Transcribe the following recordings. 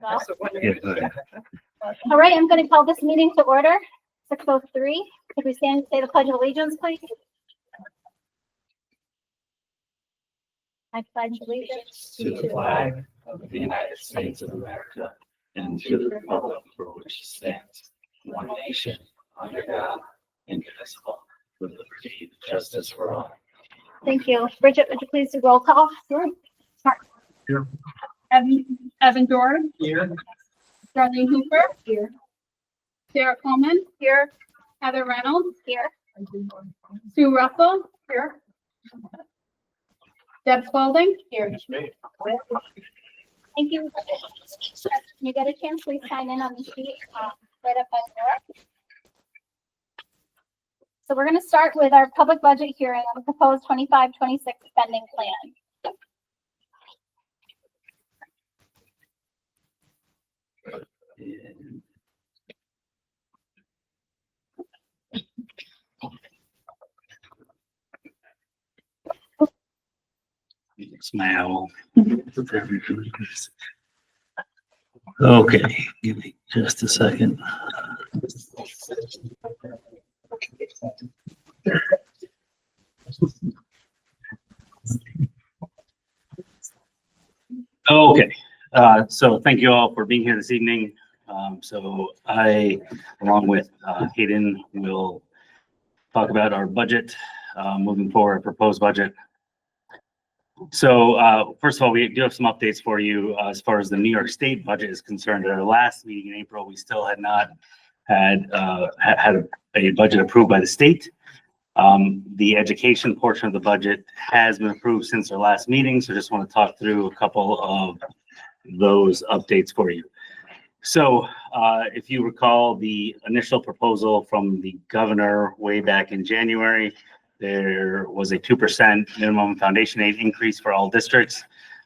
All right, I'm going to call this meeting to order. 6:03. Could we stand and say the Pledge of Allegiance, please? I pledge allegiance to the flag of the United States of America and to the republic for which it stands, one nation, under God, indivisible, with liberty and justice for all. Thank you. Bridget, would you please do roll call? Sure. Here. Evan Dorr. Here. Darlene Hooper. Here. Sarah Coleman. Here. Heather Reynolds. Here. Sue Russell. Here. Deb Spalding. Here. Thank you. When you get a chance, please sign in on the sheet right up by the door. So we're going to start with our public budget hearing on the proposed 25-26 spending plan. Smile. Okay, give me just a second. Okay, so thank you all for being here this evening. So I, along with Hayden, will talk about our budget moving forward, proposed budget. So first of all, we do have some updates for you as far as the New York State budget is concerned. At our last meeting in April, we still had not had a budget approved by the state. The education portion of the budget has been approved since our last meeting, so just want to talk through a couple of those updates for you. So if you recall the initial proposal from the governor way back in January, there was a 2% minimum foundation aid increase for all districts.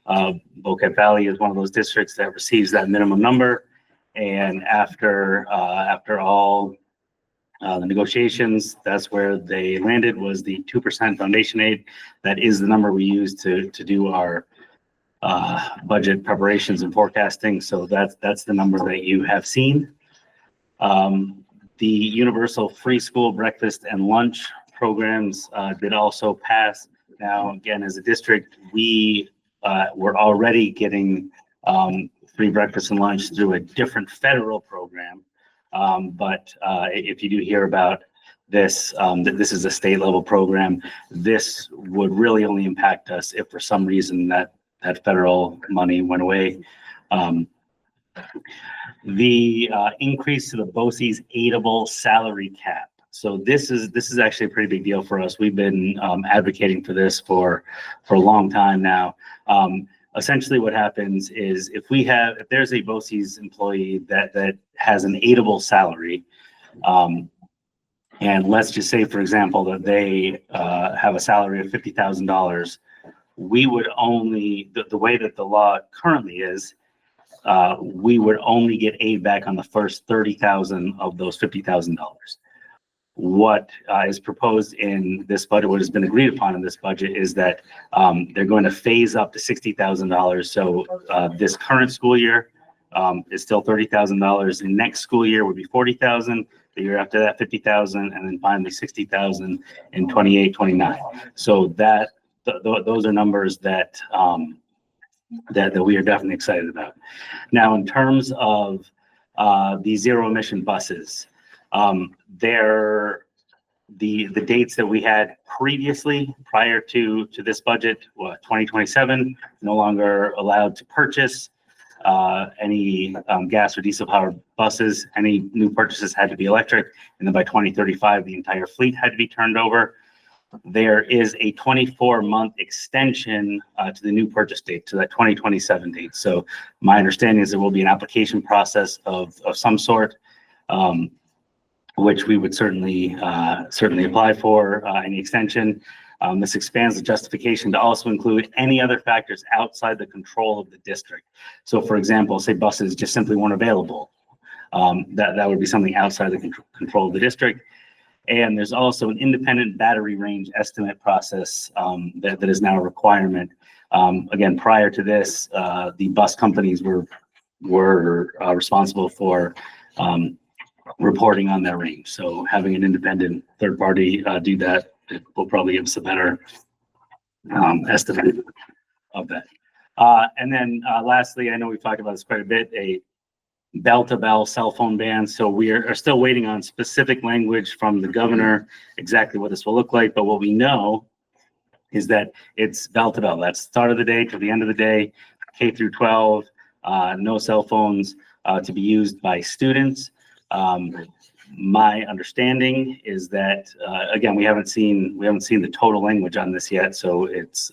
Boquet Valley is one of those districts that receives that minimum number. And after all the negotiations, that's where they landed, was the 2% foundation aid. That is the number we use to do our budget preparations and forecasting. So that's the number that you have seen. The universal free school breakfast and lunch programs did also pass. Now, again, as a district, we were already getting free breakfast and lunch through a different federal program. But if you do hear about this, that this is a state level program, this would really only impact us if for some reason that federal money went away. The increase to the BOCES aidable salary cap. So this is actually a pretty big deal for us. We've been advocating for this for a long time now. Essentially what happens is if there's a BOCES employee that has an aidable salary, and let's just say, for example, that they have a salary of $50,000, we would only, the way that the law currently is, we would only get aid back on the first $30,000 of those $50,000. What is proposed in this budget, what has been agreed upon in this budget, is that they're going to phase up to $60,000. So this current school year is still $30,000. The next school year would be $40,000. The year after that, $50,000, and then finally $60,000 in 28-29. So those are numbers that that we are definitely excited about. Now, in terms of the zero emission buses, the dates that we had previously prior to this budget, 2027, no longer allowed to purchase any gas or diesel powered buses. Any new purchases had to be electric, and then by 2035 the entire fleet had to be turned over. There is a 24-month extension to the new purchase date, to that 2027 date. So my understanding is there will be an application process of some sort, which we would certainly apply for any extension. This expands the justification to also include any other factors outside the control of the district. So, for example, say buses just simply weren't available. That would be something outside the control of the district. And there's also an independent battery range estimate process that is now a requirement. Again, prior to this, the bus companies were we're responsible for reporting on that range. So having an independent third party do that, it will probably give us a better estimate of that. And then lastly, I know we've talked about this quite a bit, a bell-to-bell cell phone ban. So we are still waiting on specific language from the governor, exactly what this will look like. But what we know is that it's bell-to-bell. That's the start of the day to the end of the day, K through 12, no cell phones to be used by students. My understanding is that, again, we haven't seen the total language on this yet. So it's,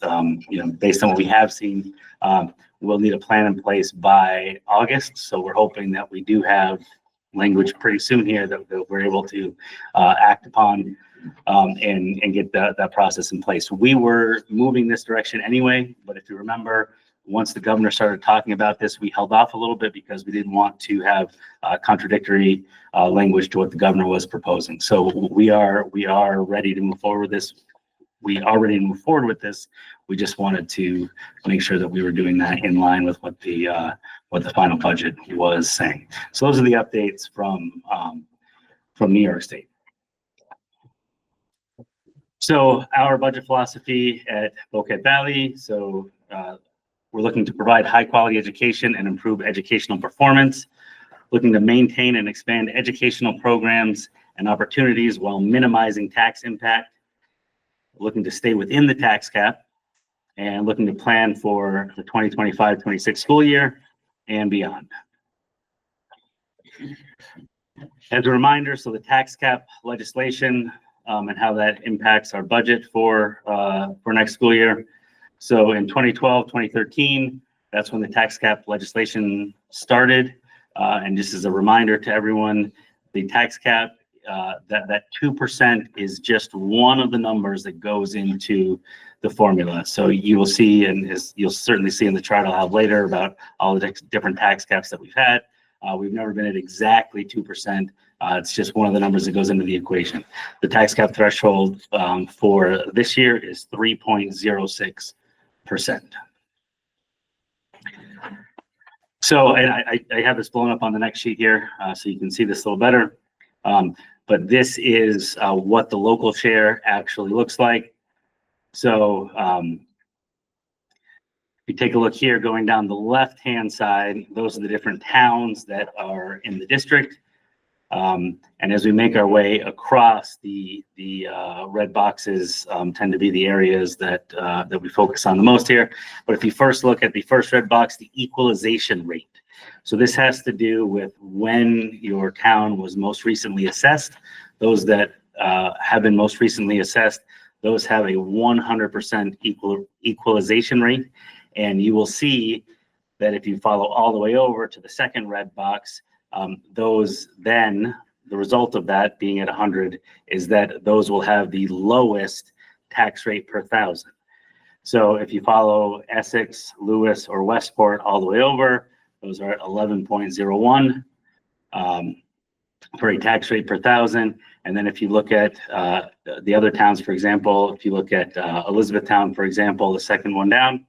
based on what we have seen, we'll need a plan in place by August. So we're hoping that we do have language pretty soon here that we're able to act upon and get that process in place. We were moving this direction anyway, but if you remember, once the governor started talking about this, we held off a little bit because we didn't want to have contradictory language to what the governor was proposing. So we are ready to move forward with this. We are ready to move forward with this. We just wanted to make sure that we were doing that in line with what the final budget was saying. So those are the updates from New York State. So our budget philosophy at Boquet Valley. So we're looking to provide high quality education and improve educational performance, looking to maintain and expand educational programs and opportunities while minimizing tax impact, looking to stay within the tax cap, and looking to plan for the 2025-26 school year and beyond. As a reminder, so the tax cap legislation and how that impacts our budget for next school year. So in 2012, 2013, that's when the tax cap legislation started. And just as a reminder to everyone, the tax cap, that 2% is just one of the numbers that goes into the formula. So you will see, and as you'll certainly see in the chart I'll have later about all the different tax caps that we've had. We've never been at exactly 2%. It's just one of the numbers that goes into the equation. The tax cap threshold for this year is 3.06%. So, and I have this blown up on the next sheet here, so you can see this a little better. But this is what the local share actually looks like. So if you take a look here, going down the left-hand side, those are the different towns that are in the district. And as we make our way across, the red boxes tend to be the areas that we focus on the most here. But if you first look at the first red box, the equalization rate. So this has to do with when your town was most recently assessed. Those that have been most recently assessed, those have a 100% equalization rate. And you will see that if you follow all the way over to the second red box, those then, the result of that being at 100 is that those will have the lowest tax rate per thousand. So if you follow Essex, Lewis, or Westport all the way over, those are at 11.01 for a tax rate per thousand. And then if you look at the other towns, for example, if you look at Elizabethtown, for example, the second one down,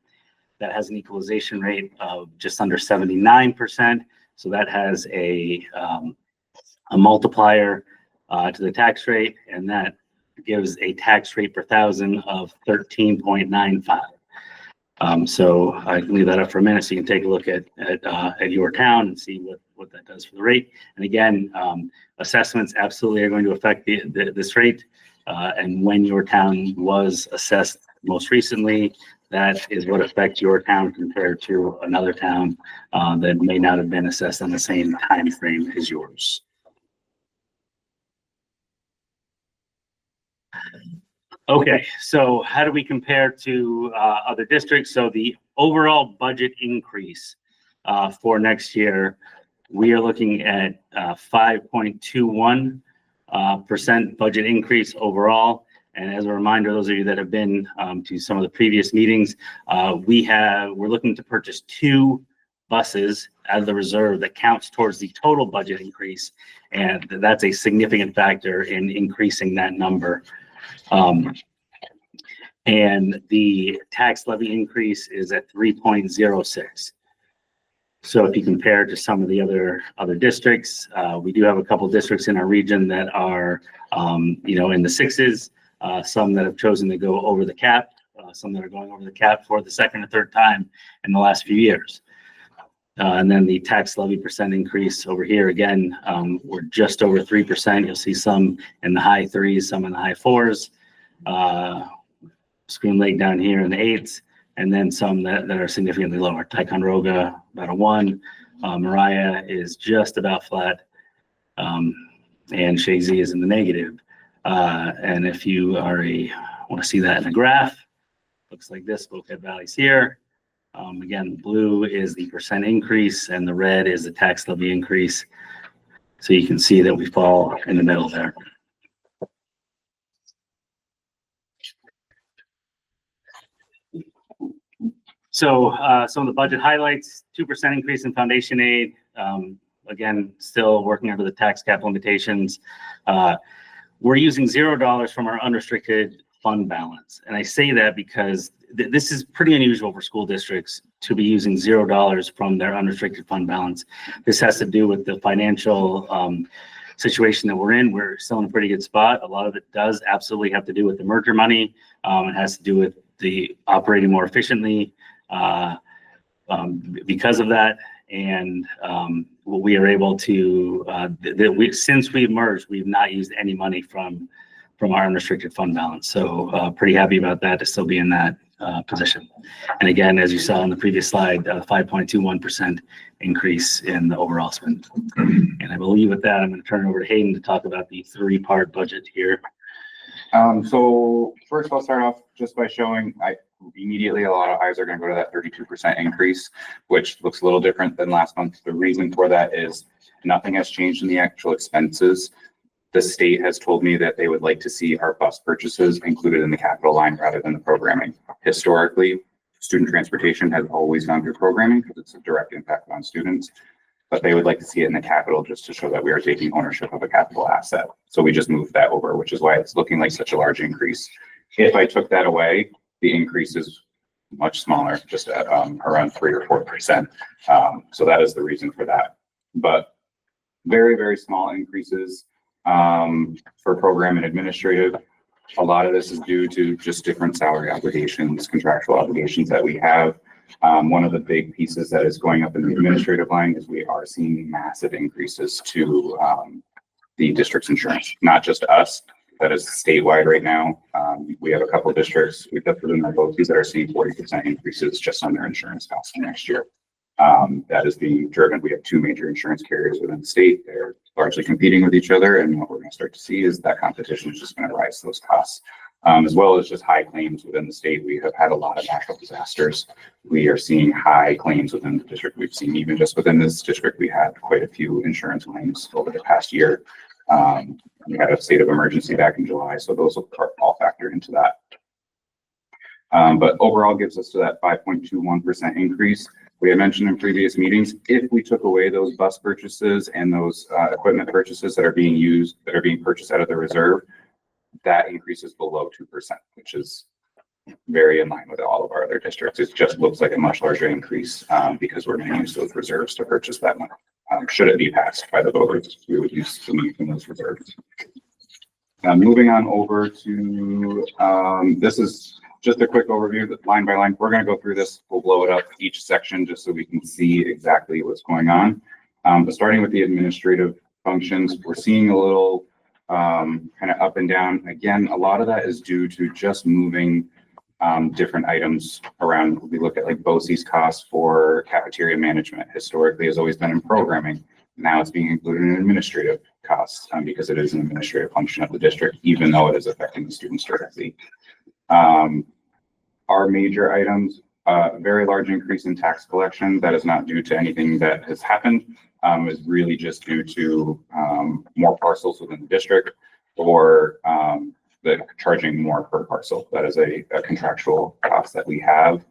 that has an equalization rate of just under 79%. So that has a multiplier to the tax rate, and that gives a tax rate per thousand of 13.95. So I can leave that up for a minute so you can take a look at your town and see what that does for the rate. And again, assessments absolutely are going to affect this rate. And when your town was assessed most recently, that is what affects your town compared to another town that may not have been assessed on the same time frame as yours. Okay, so how do we compare to other districts? So the overall budget increase for next year, we are looking at 5.21% budget increase overall. And as a reminder, those of you that have been to some of the previous meetings, we're looking to purchase 2 buses out of the reserve that counts towards the total budget increase. And that's a significant factor in increasing that number. And the tax levy increase is at 3.06. So if you compare to some of the other districts, we do have a couple districts in our region that are, in the sixes, some that have chosen to go over the cap, some that are going over the cap for the second or third time in the last few years. And then the tax levy percent increase over here, again, we're just over 3%. You'll see some in the high threes, some in the high fours. Scream Lake down here in the eights, and then some that are significantly lower. Ticonderoga, about a 1. Mariah is just about flat. And Shazy is in the negative. And if you want to see that in a graph, looks like this. Boquet Valley's here. Again, blue is the percent increase, and the red is the tax levy increase. So you can see that we fall in the middle there. So some of the budget highlights: 2% increase in foundation aid. Again, still working under the tax cap limitations. We're using $0 from our unrestricted fund balance. And I say that because this is pretty unusual for school districts to be using $0 from their unrestricted fund balance. This has to do with the financial situation that we're in. We're still in a pretty good spot. A lot of it does absolutely have to do with the merger money. It has to do with the operating more efficiently because of that. And we are able to, since we've merged, we've not used any money from our unrestricted fund balance. So pretty happy about that, to still be in that position. And again, as you saw on the previous slide, 5.21% increase in the overall spend. And I believe with that, I'm going to turn it over to Hayden to talk about the 3-part budget here. So first I'll start off just by showing immediately a lot of eyes are going to go to that 32% increase, which looks a little different than last month. The reason for that is nothing has changed in the actual expenses. The state has told me that they would like to see our bus purchases included in the capital line rather than the programming. Historically, student transportation has always gone through programming because it's a direct impact on students, but they would like to see it in the capital just to show that we are taking ownership of a capital asset. So we just moved that over, which is why it's looking like such a large increase. If I took that away, the increase is much smaller, just at around 3 or 4%. So that is the reason for that. But very, very small increases for program and administrative. A lot of this is due to just different salary obligations, contractual obligations that we have. One of the big pieces that is going up in the administrative line is we are seeing massive increases to the district's insurance, not just us. That is statewide right now. We have a couple of districts, we've got within our BOCES that are seeing 40% increases just on their insurance costs for next year. That is being driven. We have 2 major insurance carriers within the state. They're largely competing with each other. And what we're going to start to see is that competition is just going to rise those costs, as well as just high claims within the state. We have had a lot of natural disasters. We are seeing high claims within the district. We've seen even just within this district, we had quite a few insurance claims over the past year. We had a state of emergency back in July, so those will all factor into that. But overall gives us to that 5.21% increase. We had mentioned in previous meetings, if we took away those bus purchases and those equipment purchases that are being purchased out of the reserve, that increase is below 2%, which is very in line with all of our other districts. It just looks like a much larger increase because we're going to use those reserves to purchase that money. Should it be passed by the voters, we would use the money from those reserves. Moving on over to, this is just a quick overview, line by line. We're going to go through this. We'll blow it up each section just so we can see exactly what's going on. But starting with the administrative functions, we're seeing a little kind of up and down. Again, a lot of that is due to just moving different items around. We look at like BOCES costs for cafeteria management. Historically has always been in programming. Now it's being included in administrative costs because it is an administrative function of the district, even though it is affecting the students directly. Our major items, a very large increase in tax collection that is not due to anything that has happened, is really just due to more parcels within the district or the charging more per parcel. That is a contractual cost that we have.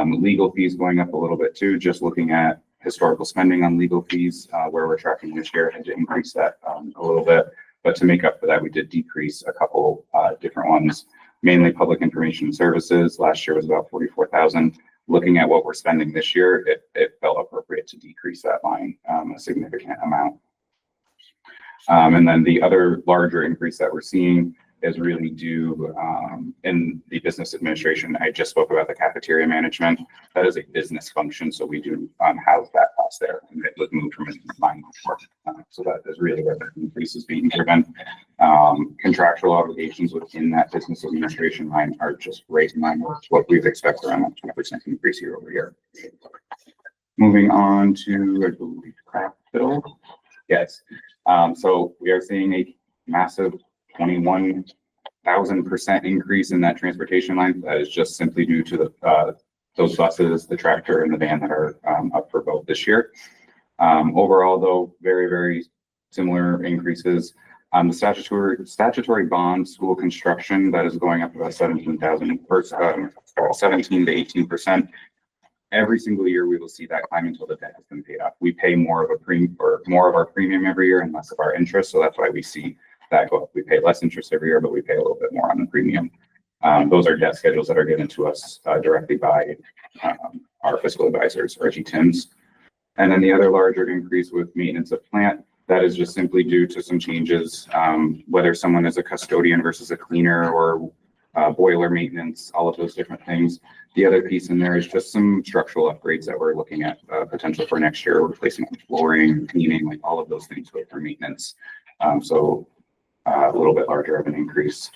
Legal fees going up a little bit too, just looking at historical spending on legal fees, where we're tracking this year, and to increase that a little bit. But to make up for that, we did decrease a couple different ones, mainly public information services. Last year was about 44,000. looking at what we're spending this year, it felt appropriate to decrease that line a significant amount. And then the other larger increase that we're seeing is really due in the business administration. I just spoke about the cafeteria management. That is a business function, so we do house that cost there, and it was moved from a line before. So that is really where the increase is being driven. Contractual obligations within that business administration line are just right in line with what we've expected around that 20% increase year over year. Moving on to, I believe, capital. Yes. So we are seeing a massive 21,000% increase in that transportation line. That is just simply due to those buses, the tractor, and the van that are up for vote this year. Overall, though, very, very similar increases. The statutory bond school construction, that is going up about 17 to 18%. Every single year, we will see that climb until the debt has been paid off. We pay more of our premium every year and less of our interest, so that's why we see that go up. We pay less interest every year, but we pay a little bit more on the premium. Those are debt schedules that are given to us directly by our fiscal advisors, or GTIMs. And then the other larger increase with maintenance of plant, that is just simply due to some changes, whether someone is a custodian versus a cleaner, or boiler maintenance, all of those different things. The other piece in there is just some structural upgrades that we're looking at potential for next year, replacing flooring, cleaning, like all of those things go for maintenance. So a little bit larger of an increase,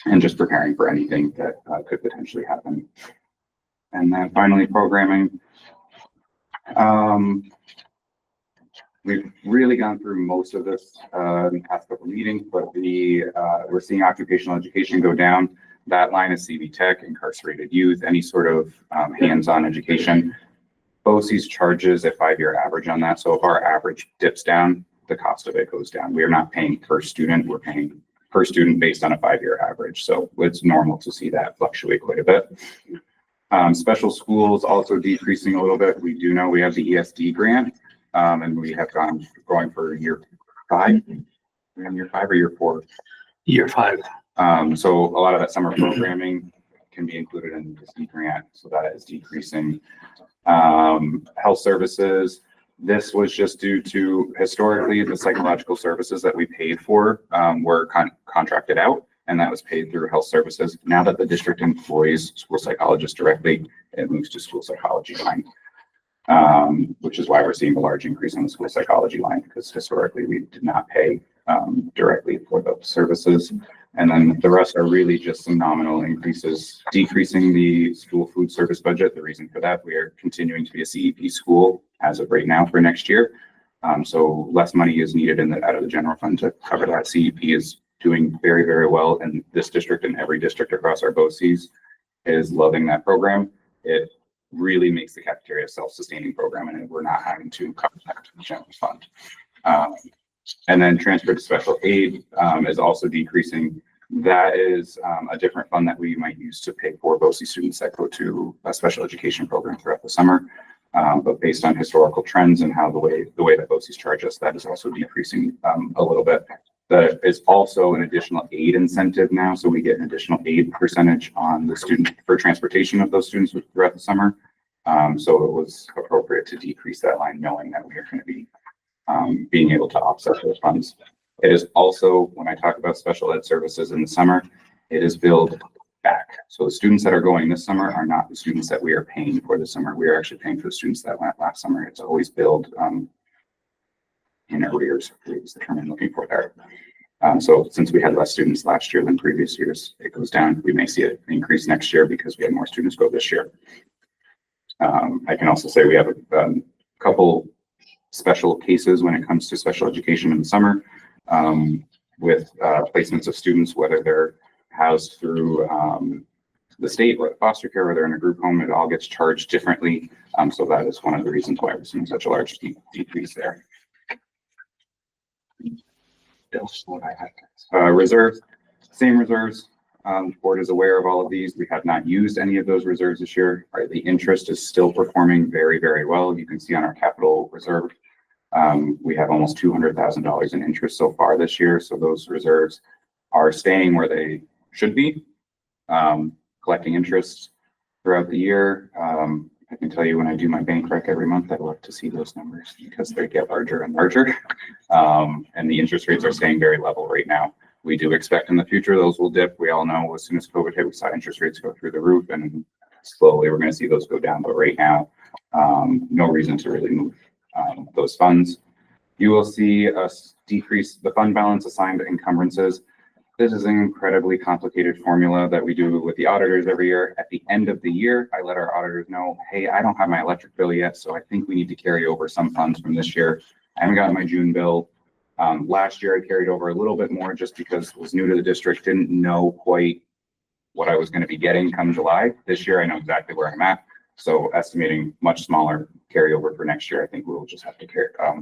and just preparing for anything that could potentially happen. And then finally, programming. We've really gone through most of this in the past couple of meetings, but we're seeing occupational education go down. That line is CV Tech, incarcerated youth, any sort of hands-on education. BOCES charges a 5-year average on that. So if our average dips down, the cost of it goes down. We are not paying per student, we're paying per student based on a 5-year average. So it's normal to see that fluctuate quite a bit. Special schools also decreasing a little bit. We do know we have the ESD grant, and we have going for year 5. We're in year 5 or year 4? Year 5. So a lot of that summer programming can be included in the ESD grant, so that is decreasing. Health services. This was just due to historically the psychological services that we paid for were contracted out, and that was paid through health services. Now that the district employs school psychologists directly, it moves to school psychology line, which is why we're seeing a large increase on the school psychology line, because historically we did not pay directly for those services. And then the rest are really just some nominal increases, decreasing the school food service budget. The reason for that, we are continuing to be a CEP school as of right now for next year. So less money is needed out of the general fund to cover that. CEP is doing very, very well, and this district and every district across our BOCES is loving that program. It really makes the cafeteria a self-sustaining program, and we're not having to cover that to the general fund. And then transfer to special aid is also decreasing. That is a different fund that we might use to pay for BOCES students that go to a special education program throughout the summer. But based on historical trends and how the way that BOCES charge us, that is also decreasing a little bit. There is also an additional aid incentive now, so we get an additional aid percentage on the student for transportation of those students throughout the summer. So it was appropriate to decrease that line, knowing that we are going to be being able to offset those funds. It is also, when I talk about special ed services in the summer, it is billed back. So the students that are going this summer are not the students that we are paying for this summer. We are actually paying for the students that went last summer. It's always billed in arrears, is the term I'm looking for there. So since we had less students last year than previous years, it goes down. We may see it increase next year because we had more students go this year. I can also say we have a couple special cases when it comes to special education in the summer, with placements of students, whether they're housed through the state or the foster care, or they're in a group home. It all gets charged differently. So that is one of the reasons why we're seeing such a large decrease there. Reserves, same reserves. The board is aware of all of these. We have not used any of those reserves this year. Right, the interest is still performing very, very well. You can see on our capital reserve, we have almost $200,000 in interest so far this year. So those reserves are staying where they should be, collecting interest. throughout the year. I can tell you when I do my bank rec every month, I love to see those numbers because they get larger and larger. And the interest rates are staying very level right now. We do expect in the future those will dip. We all know as soon as COVID hit, we saw interest rates go through the roof, and slowly we're going to see those go down. But right now, no reason to really move those funds. You will see us decrease the fund balance assigned to encumbrances. This is an incredibly complicated formula that we do with the auditors every year. At the end of the year, I let our auditors know, hey, I don't have my electric bill yet, so I think we need to carry over some funds from this year. I haven't got my June bill. Last year, I carried over a little bit more just because I was new to the district, didn't know quite what I was going to be getting come July. This year, I know exactly where I'm at. So estimating much smaller carryover for next year, I think we'll just have to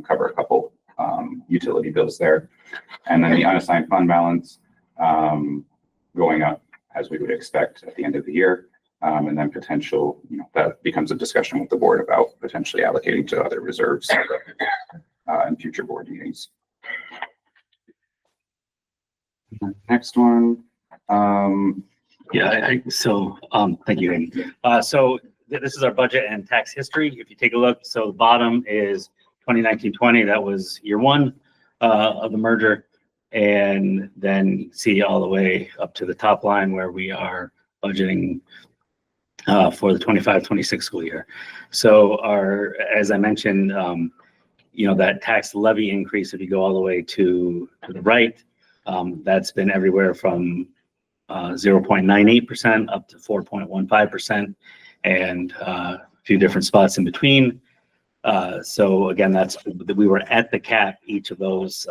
cover a couple utility bills there. And then the unassigned fund balance going up as we would expect at the end of the year. And then potential, that becomes a discussion with the board about potentially allocating to other reserves in future board meetings. Next one. Thank you, Amy. So this is our budget and tax history. If you take a look, so the bottom is 2019-20, that was year one of the merger. And then see all the way up to the top line where we are budgeting for the 25-26 school year. So as I mentioned, that tax levy increase, if you go all the way to the right, that's been everywhere from 0.98% up to 4.15%, and a few different spots in between. So again, we were at the cap each of those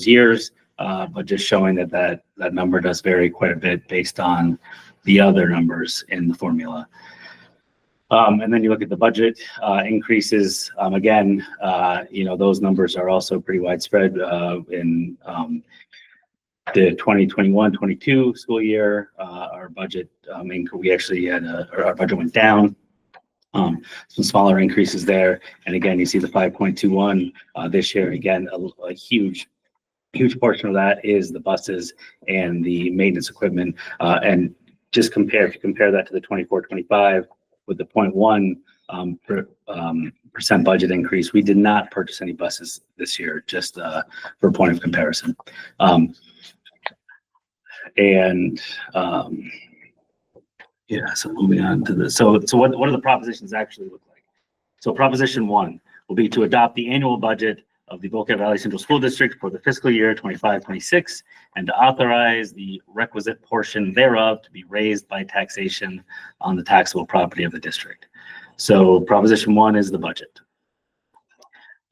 years, but just showing that number does vary quite a bit based on the other numbers in the formula. And then you look at the budget increases. Again, those numbers are also pretty widespread in the 2021-22 school year. Our budget, we actually had our budget went down. Some smaller increases there. And again, you see the 5.21 this year. Again, a huge portion of that is the buses and the maintenance equipment. And just if you compare that to the 24-25 with the 0.1 percent budget increase, we did not purchase any buses this year, just for a point of comparison. So moving on to this. So what do the propositions actually look like? So proposition 1 will be to adopt the annual budget of the Boquet Valley Central School District for the fiscal year 25-26 and to authorize the requisite portion thereof to be raised by taxation on the taxable property of the district. So proposition 1 is the budget.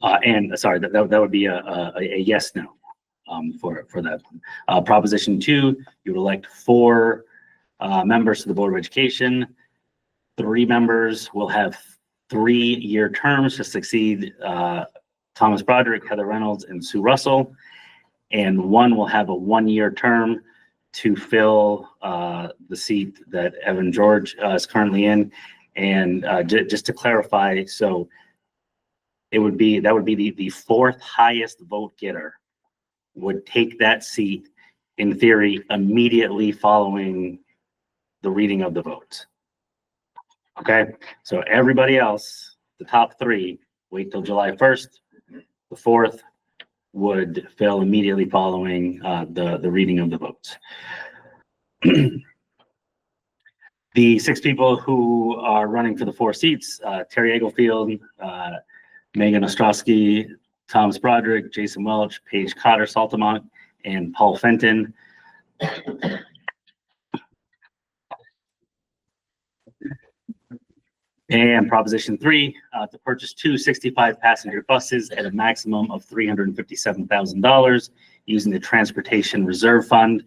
That would be a yes, no for that one. Proposition 2, you would elect 4 members to the Board of Education. 3 members will have 3-year terms to succeed Thomas Broderick, Heather Reynolds, and Sue Russell. And 1 will have a 1-year term to fill the seat that Evan George is currently in. And just to clarify, so that would be the 4th highest vote getter would take that seat in theory immediately following the reading of the votes. Okay, so everybody else, the top 3, wait till July 1st. The 4th would fill immediately following the reading of the votes. The 6 people who are running for the 4 seats, Terry Eglefield, Megan Ostrowski, Thomas Broderick, Jason Welch, Paige Cotter Saltamont, and Paul Fenton. And proposition 3, to purchase 2 65-passenger buses at a maximum of $357,000 using the Transportation Reserve Fund.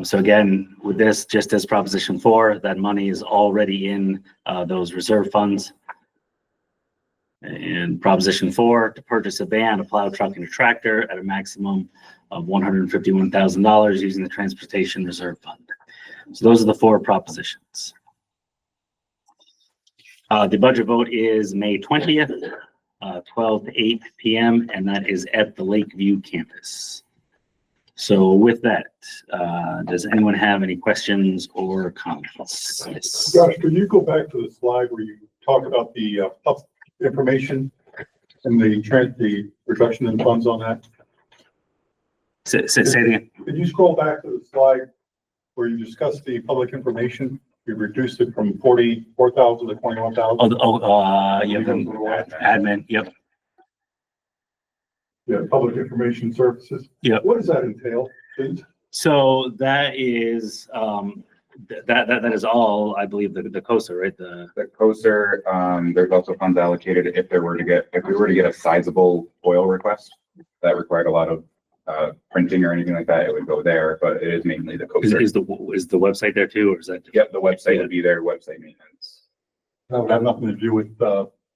So again, with this, just as proposition 4, that money is already in those reserve funds. And proposition 4, to purchase a van, a plow truck, and a tractor at a maximum of $151,000 using the Transportation Reserve Fund. So those are the 4 propositions. The budget vote is May 20th, 12 to 8 p.m., and that is at the Lakeview campus. So with that, does anyone have any questions or comments? Yes. Josh, could you go back to the slide where you talk about the up information and the reduction in funds on that? Say it again. Could you scroll back to the slide where you discuss the public information? You reduced it from 44,000 to 21,000. Yeah, admin, yep. Yeah, public information services. Yep. What does that entail, please? So that is, that is all, I believe, the COSA, right? The COSER, there's also funds allocated if we were to get a sizable oil request that required a lot of printing or anything like that, it would go there, but it is mainly the COSER. Is the website there too, or is that? Yep, the website would be there, website maintenance. That would have nothing to do with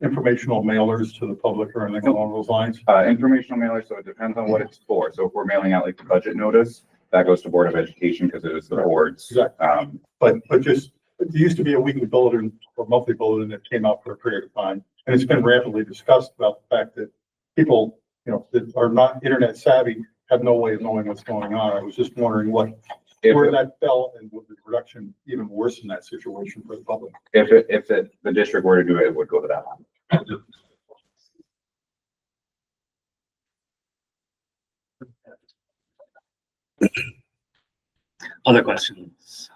informational mailers to the public or anything along those lines. Informational mailer, so it depends on what it's for. So if we're mailing out like the budget notice, that goes to Board of Education because it is the board's. Exactly. But just, there used to be a weekly bulletin or monthly bulletin that came out for a period of time. And it's been rapidly discussed about the fact that people, that are not internet savvy have no way of knowing what's going on. I was just wondering where that fell and would the reduction even worsen that situation for the public? If the district were to do it, it would go to that one. Other questions?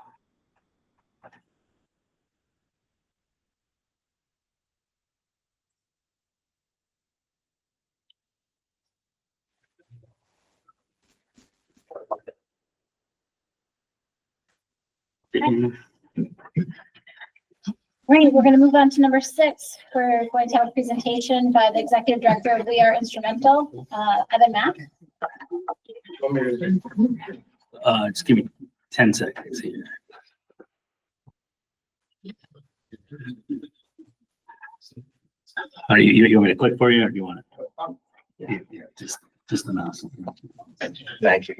Right, we're gonna move on to number 6. We're going to have a presentation by the Executive Director of We Are Instrumental, Evan Mack. Just give me 10 seconds here. You want me to click for you, or do you want to? Yeah, just the mouse. Thank you.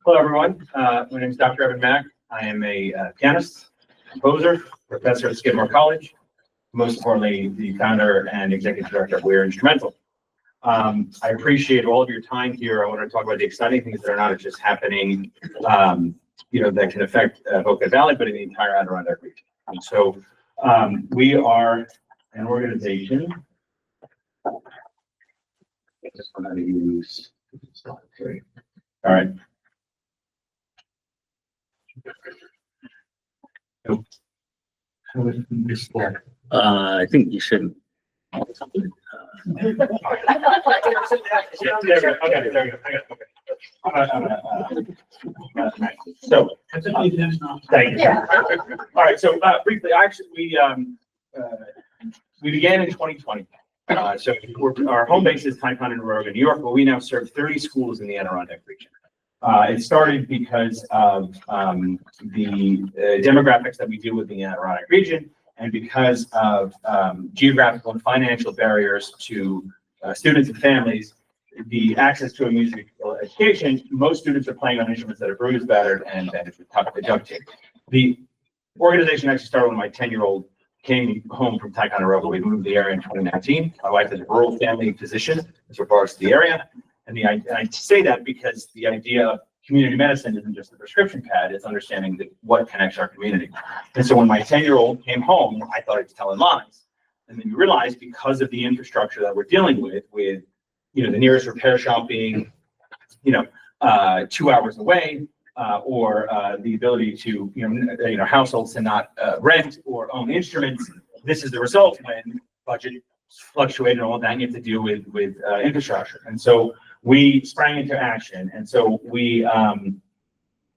Hello, everyone. My name is Dr. Evan Mack. I am a pianist, composer, professor at Skidmore College. Most importantly, the founder and executive director of We Are Instrumental. I appreciate all of your time here. I want to talk about the exciting things that are not just happening, that can affect Boquet Valley, but in the entire Adirondack region. And so we are an organization. I just want to use. All right. I think you should. There we go. Okay, there we go. So, thank you. All right, so briefly, we began in 2020. So our home base is Ticonderoga, New York, but we now serve 30 schools in the Adirondack region. It started because of the demographics that we deal with in the Adirondack region, and because of geographical and financial barriers to students and families, the access to a musical education, most students are playing on instruments that are bruised, battered, and it's tough to dictate. The organization actually started when my 10-year-old came home from Ticonderoga. We moved to the area in 2019. My wife is a rural family physician as regards to the area. And I say that because the idea of community medicine isn't just a prescription pad, it's understanding what connects our community. And so when my 10-year-old came home, I thought I was telling lies. And then you realize because of the infrastructure that we're dealing with the nearest repair shop being, 2 hours away, or the ability to, households to not rent or own instruments. This is the result when budget fluctuate and all that, and you have to deal with infrastructure. And so we sprang into action. And so we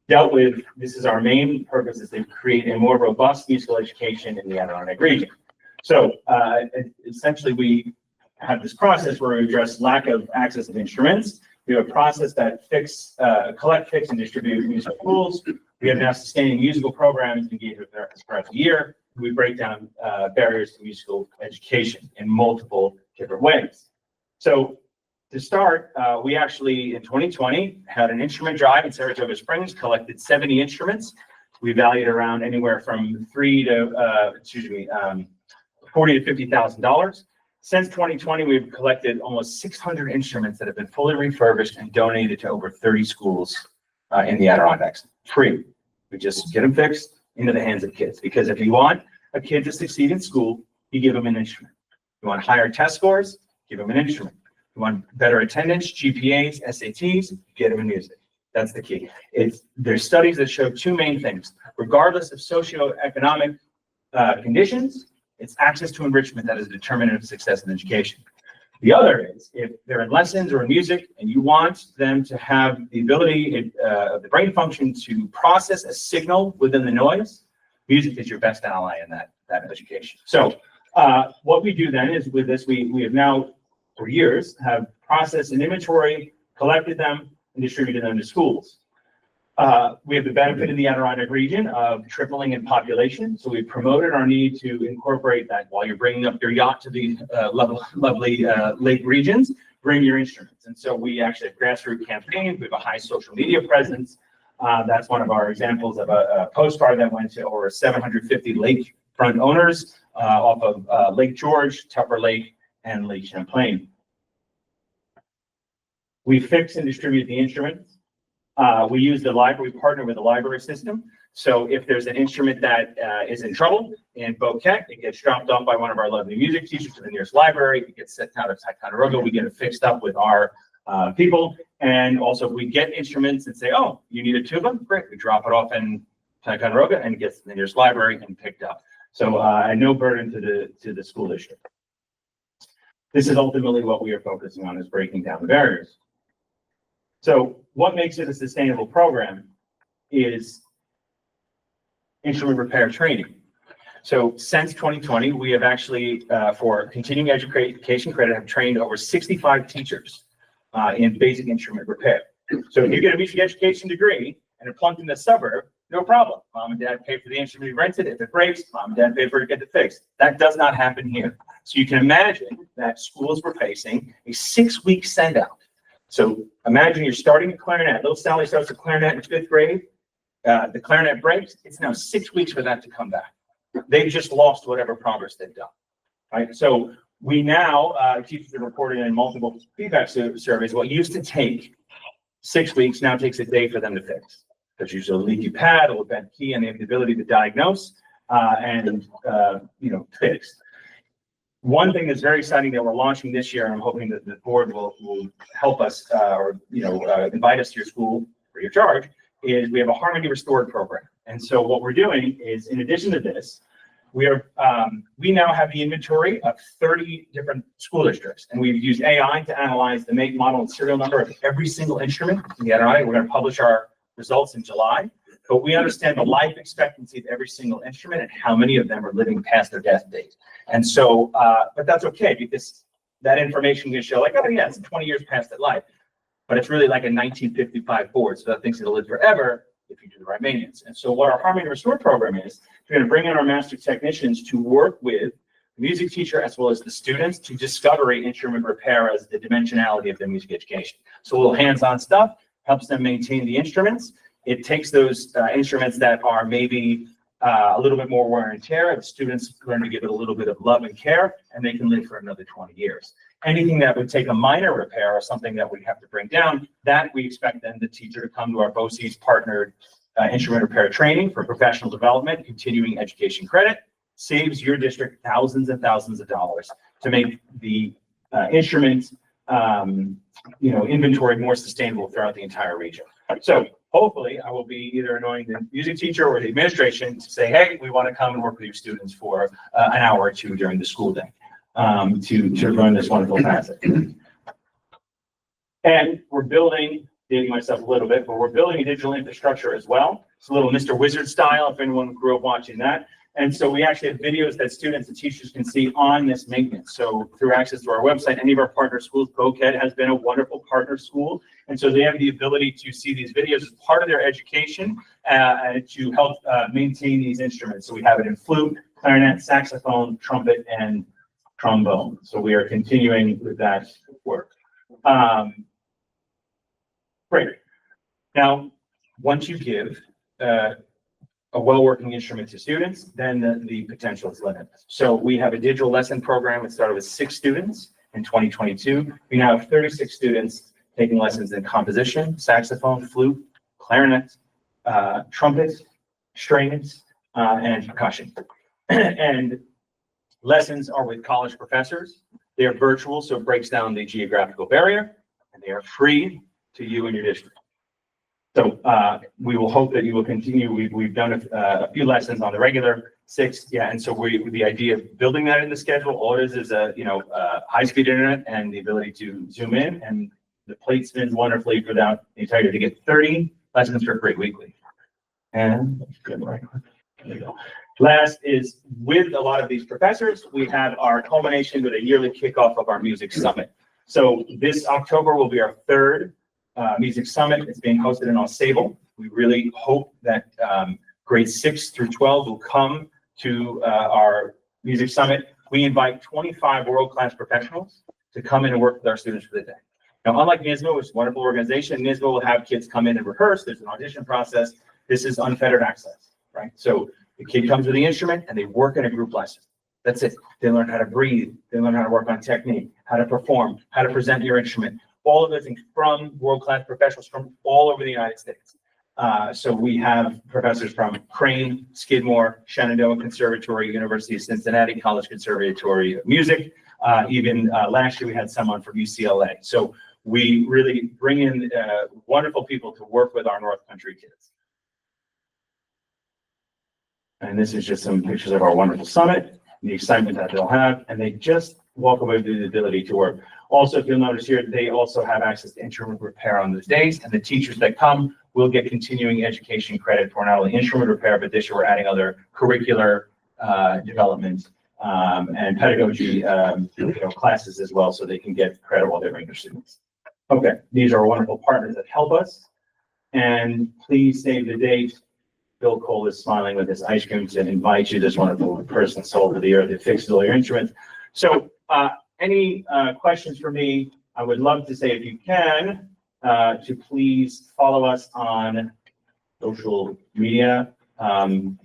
dealt with, this is our main purpose, is to create a more robust musical education in the Adirondack region. So essentially we have this process where we address lack of access of instruments. We have a process that collect, fix, and distribute musical tools. We have now sustaining musical programs engaged with therapists throughout the year. We break down barriers to musical education in multiple different ways. So to start, we actually, in 2020, had an instrument drive in Saratoga Springs, collected 70 instruments. We valued around anywhere from $40,000 to $50,000. Since 2020, we've collected almost 600 instruments that have been fully refurbished and donated to over 30 schools in the Adirondacks, free. We just get them fixed into the hands of kids, because if you want a kid to succeed in school, you give them an instrument. You want higher test scores, give them an instrument. You want better attendance, GPAs, SATs, get them in music. That's the key. There's studies that show two main things. Regardless of socioeconomic conditions, it's access to enrichment that is a determinant of success in education. The other is, if they're in lessons or in music and you want them to have the ability of the brain function to process a signal within the noise, music is your best ally in that education. So what we do then is, with this, we have now for years have processed an inventory, collected them, and distributed them to schools. We have the benefit in the Adirondack region of tripling in population. So we've promoted our need to incorporate that while you're bringing up your yacht to the lovely lake regions, bring your instruments. And so we actually have grassroots campaigns. We have a high social media presence. That's one of our examples of a postcard that went to over 750 lakefront owners off of Lake George, Tupper Lake, and Lake Champlain. We fix and distribute the instruments. We use the library, we partner with the library system. So if there's an instrument that is in trouble in Boquet, it gets dropped off by one of our lovely music teachers to the nearest library. It gets sent out of Ticonderoga. We get it fixed up with our people. And also, if we get instruments and say, oh, you need a tuba, great. We drop it off in Ticonderoga and it gets to the nearest library and picked up. So no burden to the school district. This is ultimately what we are focusing on, is breaking down the barriers. So what makes it a sustainable program is instrument repair training. So since 2020, we have actually, for continuing education credit, have trained over 65 teachers in basic instrument repair. So if you get a music education degree and are plunked in the suburb, no problem. Mom and dad pay for the instrument you rented. If it breaks, mom and dad pay for it to get it fixed. That does not happen here. So you can imagine that schools were facing a 6-week send out. So imagine you're starting a clarinet. Little Sally starts a clarinet in 5th grade. The clarinet breaks. It's now 6 weeks for that to come back. They've just lost whatever progress they've done, right? So we now, teachers are reporting in multiple feedback surveys, what used to take 6 weeks now takes a day for them to fix. There's usually a leaky pad or a bent key, and they have the ability to diagnose and fix. One thing that's very exciting that we're launching this year, and I'm hoping that the board will help us invite us to your school free of charge, is we have a Harmony Restored program. And so what we're doing is, in addition to this, we now have the inventory of 30 different school districts, and we've used AI to analyze the make, model, and serial number of every single instrument in the Adirondack. We're going to publish our results in July, but we understand the life expectancy of every single instrument and how many of them are living past their death date. And so, but that's okay, because that information can show, like, oh yeah, it's 20 years past that life, but it's really like a 1955 board, so that thing's going to live forever if you do the right maintenance. And so what our Harmony Restore program is, we're going to bring in our master technicians to work with the music teacher as well as the students to discover instrument repair as the dimensionality of their music education. So a little hands-on stuff helps them maintain the instruments. It takes those instruments that are maybe a little bit more wear and tear. The students learn to give it a little bit of love and care, and they can live for another 20 years. Anything that would take a minor repair or something that we have to bring down, that we expect then the teacher to come to our BOCES partnered instrument repair training for professional development, continuing education credit, saves your district thousands and thousands of dollars to make the instrument inventory more sustainable throughout the entire region. So hopefully I will be either annoying the music teacher or the administration to say, hey, we want to come and work with your students for an hour or two during the school day to learn this wonderful facet. And we're building, dating myself a little bit, but we're building a digital infrastructure as well. It's a little Mr. Wizard style, if anyone grew up watching that. And so we actually have videos that students and teachers can see on this maintenance. So through access to our website, any of our partner schools, Boquet has been a wonderful partner school. And so they have the ability to see these videos as part of their education to help maintain these instruments. So we have it in flute, clarinet, saxophone, trumpet, and trombone. So we are continuing with that work. Great. Now, once you give a well-working instrument to students, then the potential is limitless. So we have a digital lesson program. It started with 6 students in 2022. We now have 36 students taking lessons in composition, saxophone, flute, clarinet, trumpet, strings, and percussion. And lessons are with college professors. They are virtual, so it breaks down the geographical barrier, and they are free to you and your district. So we will hope that you will continue. We've done a few lessons on the regular 6, yeah, and so the idea of building that in the schedule, all it is a high-speed internet and the ability to zoom in, and the plate spins wonderfully for the entire year to get 30 lessons for free weekly. And good, right? There you go. Last is, with a lot of these professors, we have our culmination with a yearly kickoff of our music summit. So this October will be our 3rd music summit. It's being hosted in Sable. We really hope that grades 6 through 12 will come to our music summit. We invite 25 world-class professionals to come in and work with our students for the day. Now, unlike NYSSMA, which is a wonderful organization, NYSSMA will have kids come in and rehearse. There's an audition process. This is unfettered access, right? So the kid comes with the instrument and they work in a group lesson. That's it. They learn how to breathe. They learn how to work on technique, how to perform, how to present your instrument. All of those things from world-class professionals from all over the United States. So we have professors from Crane, Skidmore, Shenandoah Conservatory, University of Cincinnati, College Conservatory of Music. Even last year we had someone from UCLA. So we really bring in wonderful people to work with our North Country kids. And this is just some pictures of our wonderful summit, the excitement that they'll have, and they just walk away with the ability to work. Also, if you'll notice here, they also have access to instrument repair on those days, and the teachers that come will get continuing education credit for not only instrument repair, but this year we're adding other curricular development and pedagogy classes as well, so they can get credit while they're English students. Okay, these are wonderful partners that help us, and please save the date. Bill Cole is smiling with his ice cream to invite you, this wonderful person, soul of the earth, that fixes all your instruments. So any questions for me? I would love to say, if you can, to please follow us on social media. 2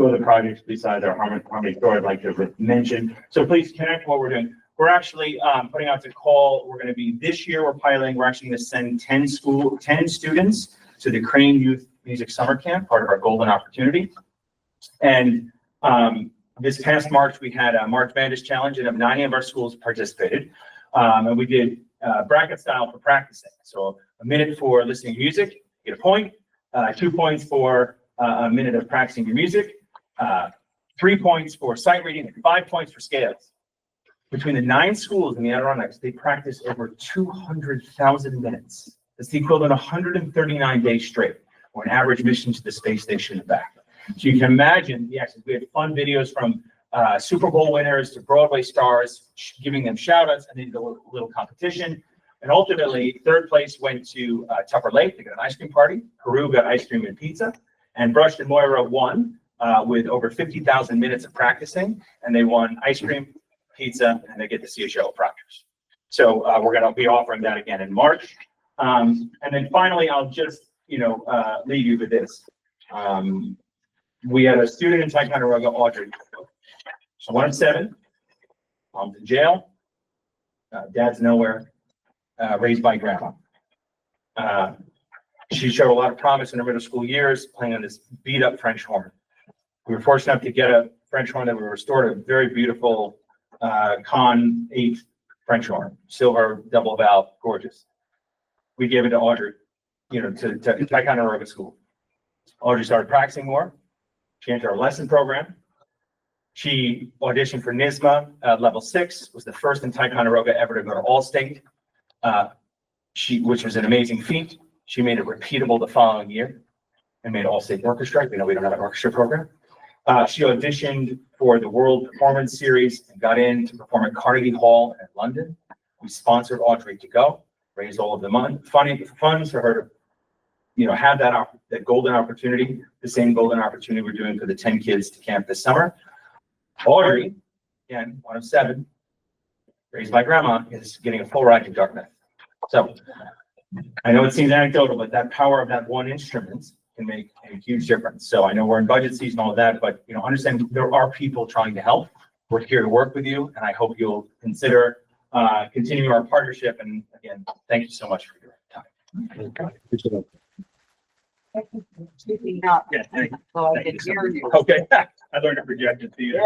other projects besides our Harmony Store I'd like to mention. So please connect what we're doing. We're actually putting out the call. We're going to be, this year we're piloting, we're actually going to send 10 students to the Crane Youth Music Summer Camp, part of our Golden Opportunity. And this past March, we had a March Madness Challenge, and 9 of our schools participated. And we did bracket style for practicing. So a minute for listening to music, you get a point. 2 points for a minute of practicing your music. 3 points for sight reading, and 5 points for scales. Between the 9 schools in the Adirondacks, they practiced over 200,000 minutes. That's the equivalent of 139 days straight, or an average mission to the space station and back. So you can imagine, yes, we had fun videos from Super Bowl winners to Broadway stars, giving them shout outs, and then did a little competition. And ultimately, 3rd place went to Tupper Lake. They got an ice cream party. Peru got ice cream and pizza. And Brushed and Moira won with over 50,000 minutes of practicing. And they won ice cream, pizza, and they get to see a show of Proctors. So we're going to be offering that again in March. And then finally, I'll just, leave you with this. We had a student in Ticonderoga, Audrey. So 1 of 7, mom's in jail, dad's nowhere, raised by grandma. She showed a lot of promise in her middle school years, playing on this beat up French horn. We were fortunate enough to get a French horn that we restored, a very beautiful Con 8 French horn, silver, double valve, gorgeous. We gave it to Audrey, to Ticonderoga School. Audrey started practicing more. She entered our lesson program. She auditioned for NYSSMA level 6, was the first in Ticonderoga ever to go to All-State, which was an amazing feat. She made it repeatable the following year and made All-State Orchestra. We know we don't have an orchestra program. She auditioned for the World Performance Series and got in to perform at Carnegie Hall in London. We sponsored Audrey to go, raised all of the funds for her to, have that golden opportunity, the same golden opportunity we're doing for the 10 kids to camp this summer. Audrey, again, 1 of 7, raised by grandma, is getting a full ride to Dartmouth. So I know it seems anecdotal, but that power of that one instrument can make a huge difference. So I know we're in budget season, all of that, but understand there are people trying to help. We're here to work with you, and I hope you'll consider continuing our partnership. And again, thank you so much for your time. Yeah, thank you. Okay, I learned to project it to you.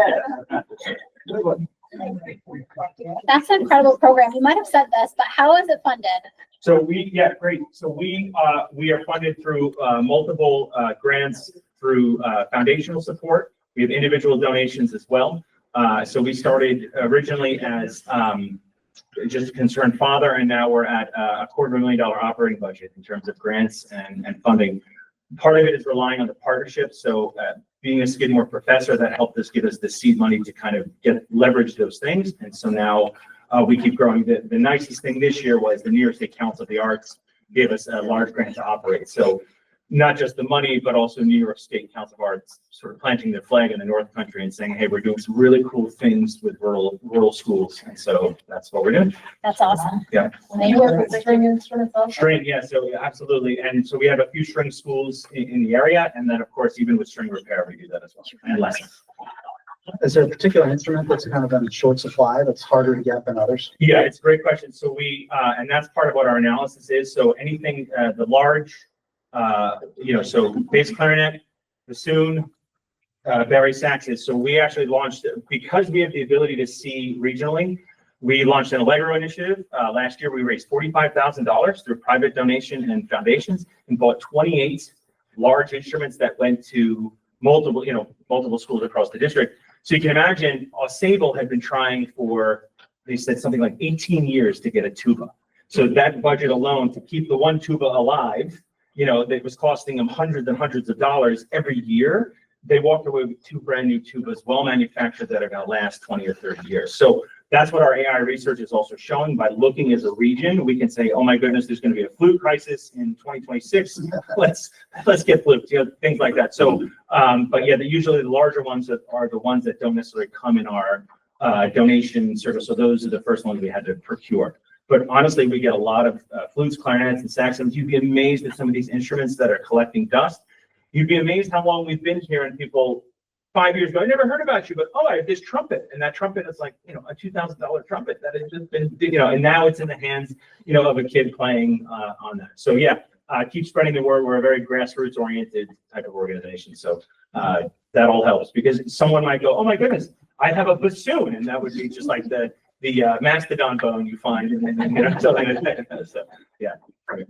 That's an incredible program. You might have said this, but how is it funded? So great. So we are funded through multiple grants through foundational support. We have individual donations as well. So we started originally as just a concerned father, and now we're at a $250,000 operating budget in terms of grants and funding. Part of it is relying on the partnership. So being a Skidmore professor, that helped us give us the seed money to kind of leverage those things. And so now we keep growing. The nicest thing this year was the New York State Council of the Arts gave us a large grant to operate. So not just the money, but also New York State Council of Arts sort of planting their flag in the North Country and saying, hey, we're doing some really cool things with rural schools. And so that's what we're doing. That's awesome. Yeah. And you work with string instruments also? String, yeah, so absolutely. And so we have a few string schools in the area. And then, of course, even with string repair, we do that as well. And lessons. Is there a particular instrument that's kind of in short supply that's harder to get than others? Yeah, it's a great question. So and that's part of what our analysis is. So anything, the large, so bass clarinet, bassoon, bari saxes. So we actually launched, because we have the ability to see regionally, we launched an Allegro initiative. Last year, we raised $45,000 through private donation and foundations and bought 28 large instruments that went to multiple schools across the district. So you can imagine, Sable had been trying for, they said something like 18 years to get a tuba. So that budget alone to keep the one tuba alive, that was costing them hundreds and hundreds of dollars every year. They walked away with 2 brand new tubas, well manufactured, that are going to last 20 or 30 years. So that's what our AI research is also showing. By looking as a region, we can say, oh my goodness, there's going to be a flute crisis in 2026. Let's get flutes, things like that. So, but yeah, usually the larger ones are the ones that don't necessarily come in our donation service. So those are the first ones we had to procure. But honestly, we get a lot of flutes, clarinets, and saxophones. You'd be amazed at some of these instruments that are collecting dust. You'd be amazed how long we've been here, and people 5 years ago, I never heard about you, but I have this trumpet, and that trumpet is like, a $2,000 trumpet that has just been, and now it's in the hands, of a kid playing on that. So yeah, keep spreading the word. We're a very grassroots oriented type of organization. So that all helps, because someone might go, oh my goodness, I have a bassoon, and that would be just like the mastodon bone you find, and something like that. So yeah. Okay.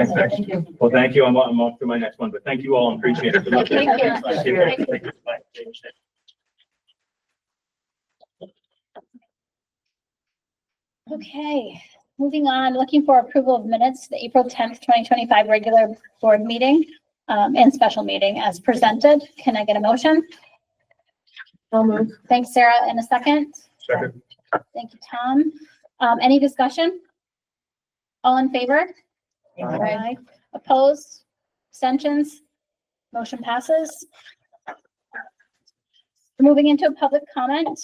Thank you. Well, thank you. I'm off to my next one, but thank you all. Appreciate it. Good luck. Thank you. Thank you. Okay, moving on, looking for approval of minutes, the April 10th, 2025 regular board meeting and special meeting as presented. Can I get a motion? Thanks, Sarah. In a second. Second. Thank you, Tom. Any discussion? All in favor? Aye. Opposed? Abstentions? Motion passes. Moving into a public comment,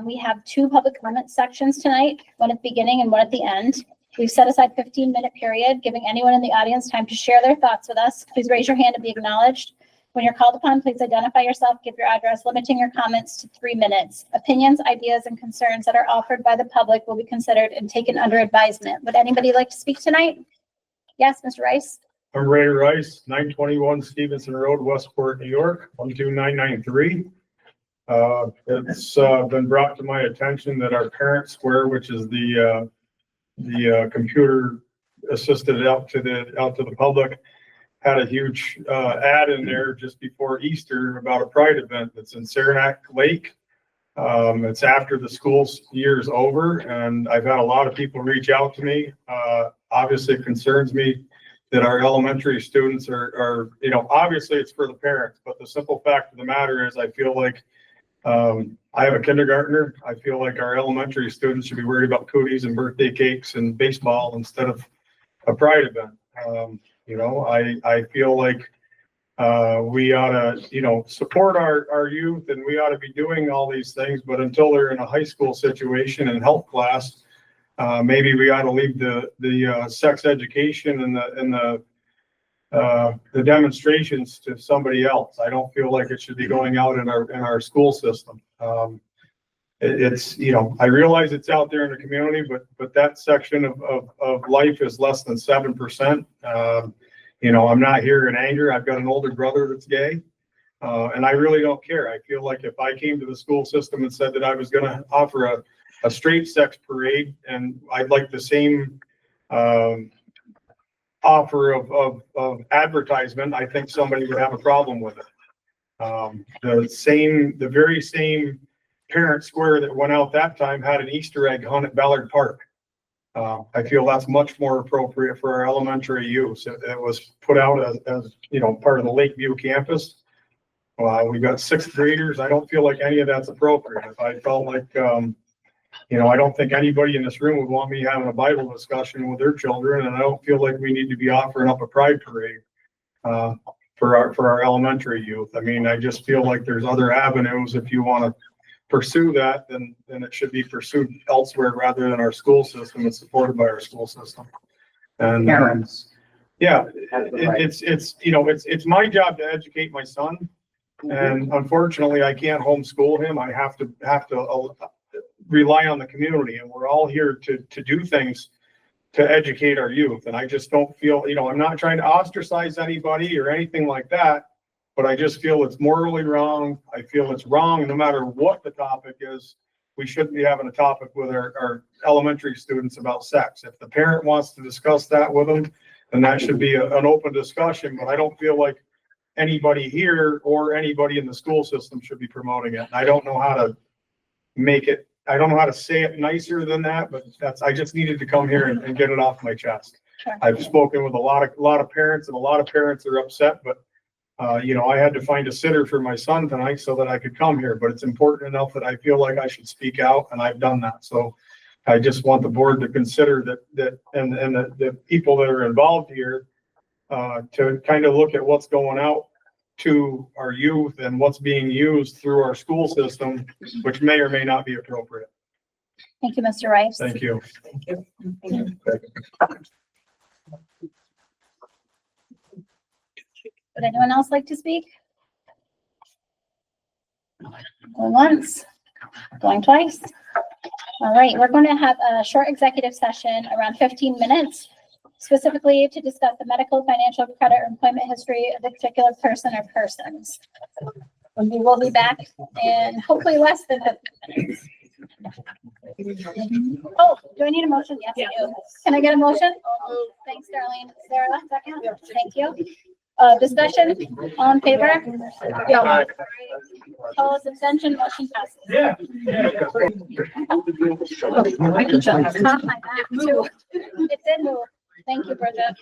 we have 2 public comment sections tonight, one at the beginning and one at the end. We've set aside 15-minute period, giving anyone in the audience time to share their thoughts with us. Please raise your hand to be acknowledged. When you're called upon, please identify yourself, give your address, limiting your comments to 3 minutes. Opinions, ideas, and concerns that are offered by the public will be considered and taken under advisement. Would anybody like to speak tonight? Yes, Mr. Rice? I'm Ray Rice, 921 Stevenson Road, Westport, New York, 12993. It's been brought to my attention that our Parent Square, which is the computer assisted out to the public, had a huge ad in there just before Easter about a pride event that's in Saranac Lake. It's after the school year's over, and I've had a lot of people reach out to me. Obviously, it concerns me that our elementary students are, obviously it's for the parents, but the simple fact of the matter is I feel like I have a kindergartner. I feel like our elementary students should be worried about cooties and birthday cakes and baseball instead of a pride event. I feel like we ought to, support our youth, and we ought to be doing all these things, but until they're in a high school situation and health class, maybe we ought to leave the sex education and the demonstrations to somebody else. I don't feel like it should be going out in our school system. It's, you know, I realize it's out there in the community, but that section of life is less than 7%. You know, I'm not here in anger. I've got an older brother that's gay. And I really don't care. I feel like if I came to the school system and said that I was going to offer a straight sex parade and I'd like the same, offer of advertisement, I think somebody would have a problem with it. The very same parent square that went out that time had an Easter egg hunt at Ballard Park. I feel that's much more appropriate for our elementary use. It was put out as, you know, part of the Lakeview campus. We've got sixth graders. I don't feel like any of that's appropriate. If I felt like, you know, I don't think anybody in this room would want me having a Bible discussion with their children, and I don't feel like we need to be offering up a pride parade for our elementary youth. I mean, I just feel like there's other avenues. If you want to pursue that, then it should be pursued elsewhere rather than our school system and supported by our school system. And Parents. yeah, it's you know, it's my job to educate my son, and unfortunately, I can't homeschool him. I have to rely on the community, and we're all here to do things to educate our youth. And I just don't feel, you know, I'm not trying to ostracize anybody or anything like that, but I just feel it's morally wrong. I feel it's wrong no matter what the topic is. We shouldn't be having a topic with our elementary students about sex. If the parent wants to discuss that with them, then that should be an open discussion, but I don't feel like anybody here or anybody in the school system should be promoting it. I don't know how to make it, I don't know how to say it nicer than that, but I just needed to come here and get it off my chest. Sure. I've spoken with a lot of parents, and a lot of parents are upset, but you know, I had to find a sitter for my son tonight so that I could come here, but it's important enough that I feel like I should speak out, and I've done that. So I just want the board to consider that and the people that are involved here to kind of look at what's going out to our youth and what's being used through our school system, which may or may not be appropriate. Thank you, Mr. Rice. Thank you. Would anyone else like to speak? Going once, going twice. All right, we're going to have a short executive session around 15 minutes, specifically to discuss the medical, financial, credit, or employment history of a particular person or persons. And we will be back in hopefully less than 15 minutes. Oh, do I need a motion? Yes, I do. Can I get a motion? Thanks, Darlene. Sarah, second. Thank you. Discussion, all in favor? Yeah. Opposed, abstention, motion passes. Yeah. I can just have my back too. It did move. Thank you, Bridget.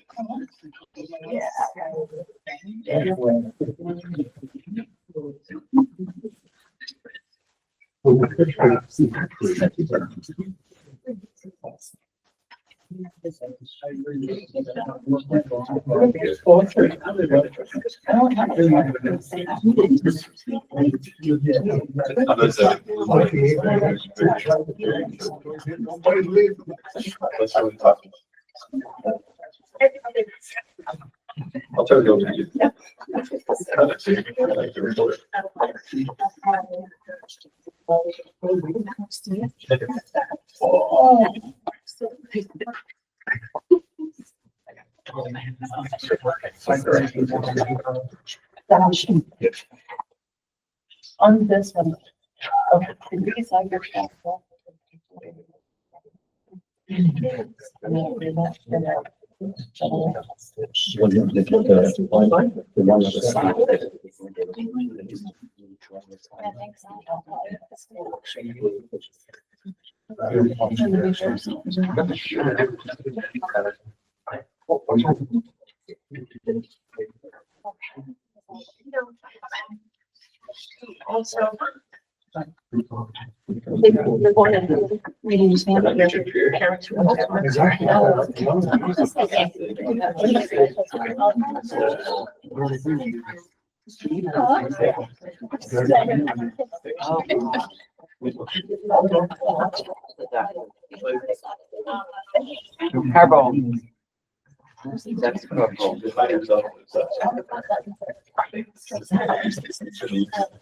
I'll try to go to you. On this one. Okay. These are your capital. Also. The one in meetings, man, but your parents. Carbone. Define yourself.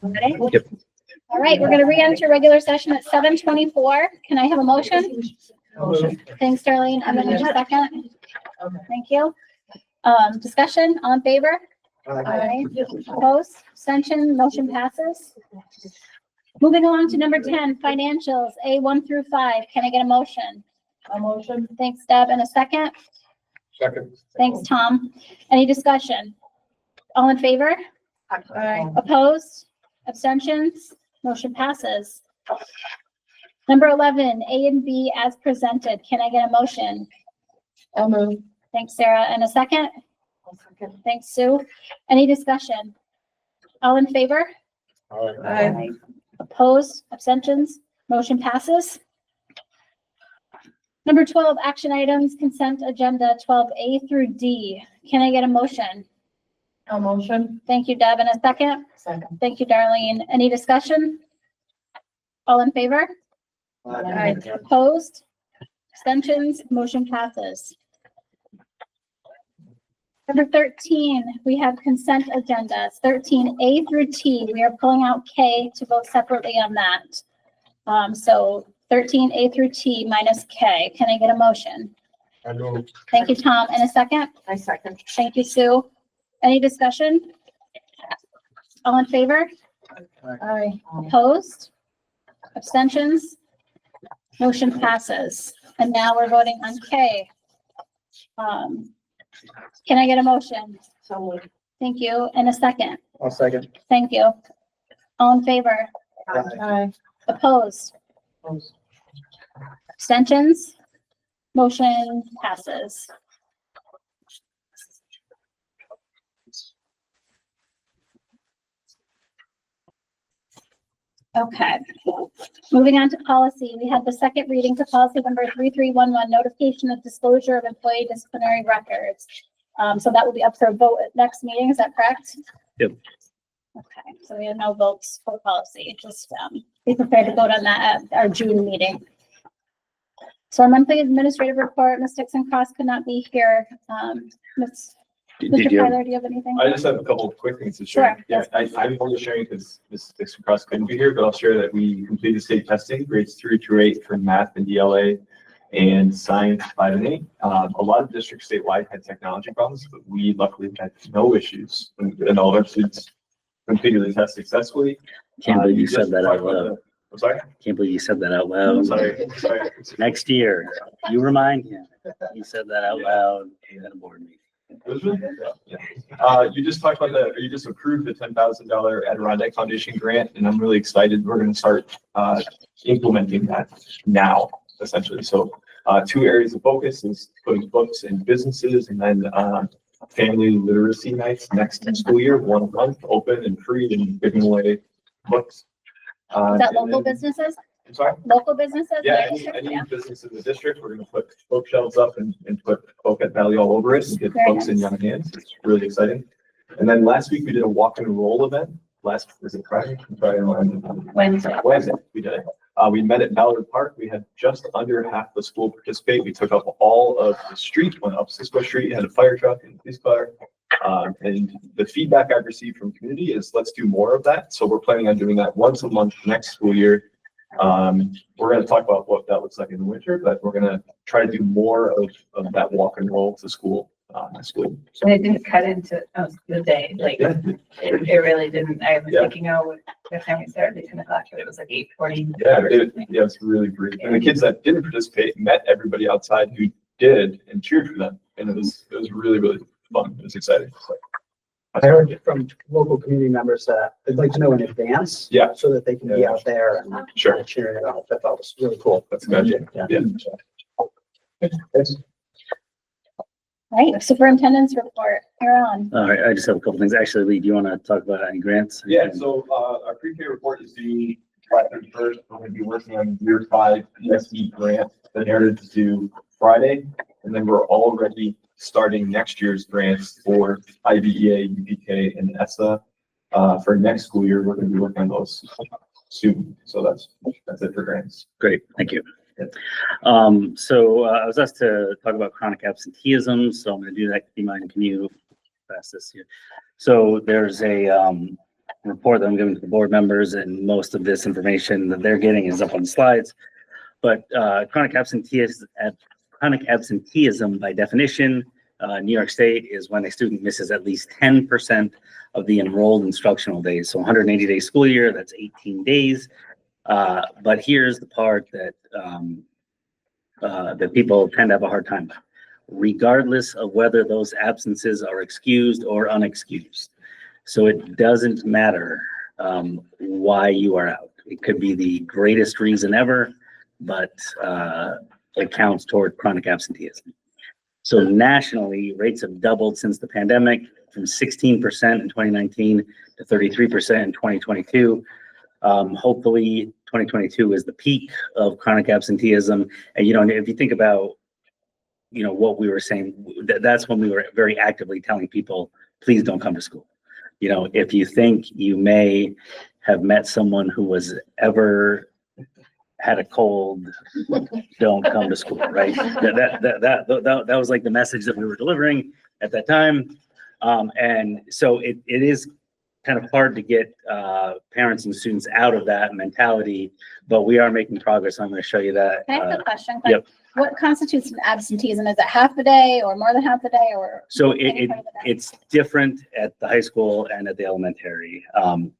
Ready? All right, we're gonna re-enter regular session at 7:24. Can I have a motion? Thanks, Darlene. I'm gonna need a second. Thank you. Discussion, all in favor? Aye. Opposed, abstention, motion passes. Moving along to number 10, financials, A1 through 5. Can I get a motion? A motion. Thanks, Deb. And a second? Second. Thanks, Tom. Any discussion? All in favor? Aye. Opposed, abstentions, motion passes. Number 11, A and B as presented. Can I get a motion? I'll move. Thanks, Sarah. And a second? Thanks, Sue. Any discussion? All in favor? Aye. Opposed, abstentions, motion passes. Number 12, action items, consent agenda 12A through D. Can I get a motion? A motion. Thank you, Deb. And a second? Second. Thank you, Darlene. Any discussion? All in favor? Aye. Opposed, abstentions, motion passes. Number 13, we have consent agendas, 13A through T. We are pulling out K to vote separately on that. So 13A through T minus K. Can I get a motion? I move. Thank you, Tom. And a second? I second. Thank you, Sue. Any discussion? All in favor? Aye. Opposed? Abstentions? Motion passes. And now we're voting on K. Can I get a motion? So moved. Thank you. And a second? I'll second. Thank you. All in favor? Aye. Opposed? Abstentions? Motion passes. Okay. Moving on to policy, we had the second reading to policy number 3311, notification of disclosure of employee disciplinary records. So that will be up for a vote at next meeting. Is that correct? Yep. Okay, so we have no votes for policy. Just be prepared to vote on that at our June meeting. So our monthly administrative report, Ms. Dixon Cross could not be here. Ms. Mr. Tyler, do you have anything? I just have a couple of quick things to share. Sure, Yeah, yes. I'm only sharing because Mrs. Dixon Cross couldn't be here, but I'll share that we completed state testing, grades 3 through 8 for math and DLA and science 5 and 8. A lot of districts statewide had technology problems, but we luckily had no issues, and all of our students completed the test successfully. Can't believe you just said that talked out about loud. I'm sorry? Can't believe you said that out I'm loud. sorry. Next year, you remind him. You said that out loud at a board meeting. You just talked about you just approved the $10,000 Adirondack Foundation grant, and I'm really excited. We're going to start implementing that now, essentially. So 2 areas of focus is putting books in businesses, and then family literacy nights next school year, 1 a month, open and free, and giving away books. Is that And local then- businesses? I'm sorry? Local businesses? Yeah, Right? any Yeah. business in the district, we're gonna put bookshelves up and put Boquet Valley all over it and get Very books in nice. young hands. It's really exciting. And then last week we did a walk and roll event. Was it Friday? Wednesday. Wednesday, we did it. We met at Ballard Park. We had just under half the school participate. We took up all of the street, went up Cisco Street, had a fire truck and a police car. And the feedback I've received from community is let's do more of that. So we're planning on doing that once a month next school year. We're going to talk about what that looks like in the winter, but we're going to try to do more of that walk and roll to school next school. So, And it didn't cut into the day, like, yeah, it really didn't. I was Yeah. thinking, oh, what time we started, 10 o'clock, but it was like 8:40. yeah, it's really great. And the kids that didn't participate met everybody outside who did and cheered for them. And it was really, really fun. It was exciting. So, I heard from local community members that they'd like to know in advance. Yeah. So that they can be Yeah. out there and Sure. cheering it out. I thought it was really cool. That's a good idea. Yeah. Yeah. Right, superintendent's report, you're on. All right, I just have a couple things. Actually, Lee, do you want to talk about any grants? Yeah, so our pre-K report is due Friday 31st. We're going to be working on year 5 ESE grant. The narrative is due Friday, and then we're already starting next year's grants for IBEA, UPK, and ESSA. For next school year, we're going to be working on those soon. So that's it for grants. Great, thank you. So I was asked to talk about chronic absenteeism, so I'm gonna do that. Do you mind? Can you pass this here? So there's a report that I'm giving to the board members, and most of this information that they're getting is up on the slides. But chronic absenteeism by definition, New York State is when a student misses at least 10% of the enrolled instructional days. So 180-day school year, that's 18 days. But here's the part that that people tend to have a hard time with, regardless of whether those absences are excused or unexcused. So it doesn't matter why you are out. It could be the greatest reason ever, but it counts toward chronic absenteeism. So nationally, rates have doubled since the pandemic, from 16% in 2019 to 33% in 2022. Hopefully 2022 is the peak of chronic absenteeism. And, you know, if you think about, you know, what we were saying, that's when we were very actively telling people, please don't come to school. You know, if you think you may have met someone who was ever had a cold, don't come to school, right? That was like the message that we were delivering at that time. And so it is kind of hard to get parents and students out of that mentality, but we are making progress. I'm going to show you that. Can I ask a question? Yep. What constitutes an absenteeism? Is it half a day or more than half a day or? So any part of the day? it's different at the high school and at the elementary. At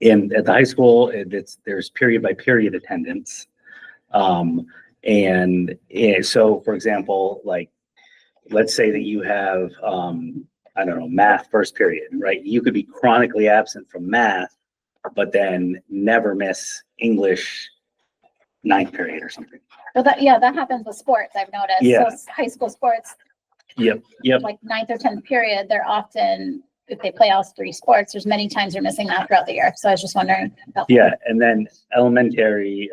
the high school, there's period by period attendance. So for example, like, let's say that you have, I don't know, math first period, right? You could be chronically absent from math, but then never miss English ninth period or something. Well, that happens with sports, I've noticed. Yeah. So high school sports, Yep. like ninth or 10th period, they're often, if they play all three sports, there's many times they're missing that throughout the year. So I was just wondering about that. Yeah, and then elementary,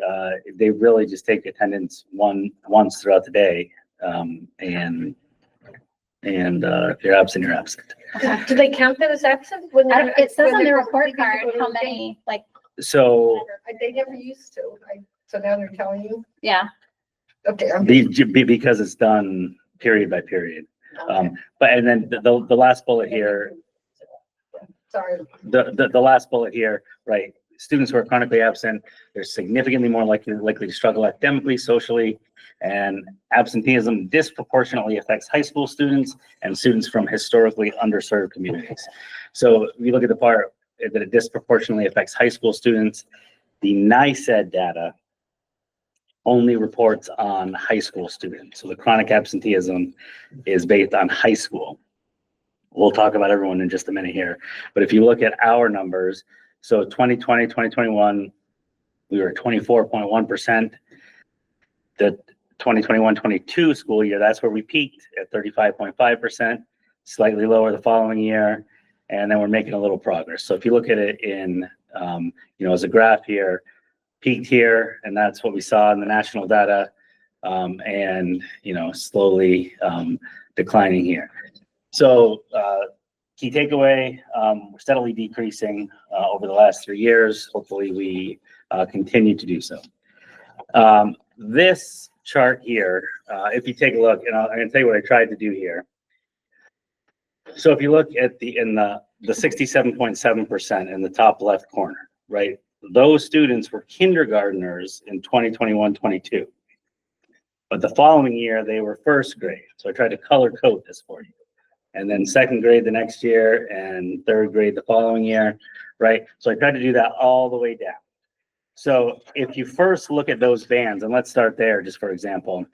they really just take attendance once throughout the day. And if you're absent, you're absent. Do they count that as absent? When I don't- It says when on they the go- report they go card to how the many, like, So They never used to. So now they're telling you? yeah. Okay, I'm because it's done period by period. But and then the last bullet here, sorry. the last bullet here, right? Students who are chronically absent, they're significantly more likely to struggle academically, socially, and absenteeism disproportionately affects high school students and students from historically underserved communities. So if you look at the part that it disproportionately affects high school students, the NICED data only reports on high school students. So the chronic absenteeism is based on high school. We'll talk about everyone in just a minute here. But if you look at our numbers, so 2020, 2021, we were 24.1%. The 2021-22 school year, that's where we peaked at 35.5%, slightly lower the following year. And then we're making a little progress. So if you look at it in, as a graph here, peaked here, and that's what we saw in the national data, and slowly declining here. So key takeaway, we're steadily decreasing over the last 3 years. Hopefully we continue to do so. This chart here, if you take a look, and I'm going to tell you what I tried to do here. So if you look at the 67.7% in the top left corner, right? Those students were kindergartners in 2021-22. But the following year, they were first grade. So I tried to color code this for you. And then second grade the next year and third grade the following year, right? So I tried to do that all the way down. So if you first look at those bands, and let's start there just for example,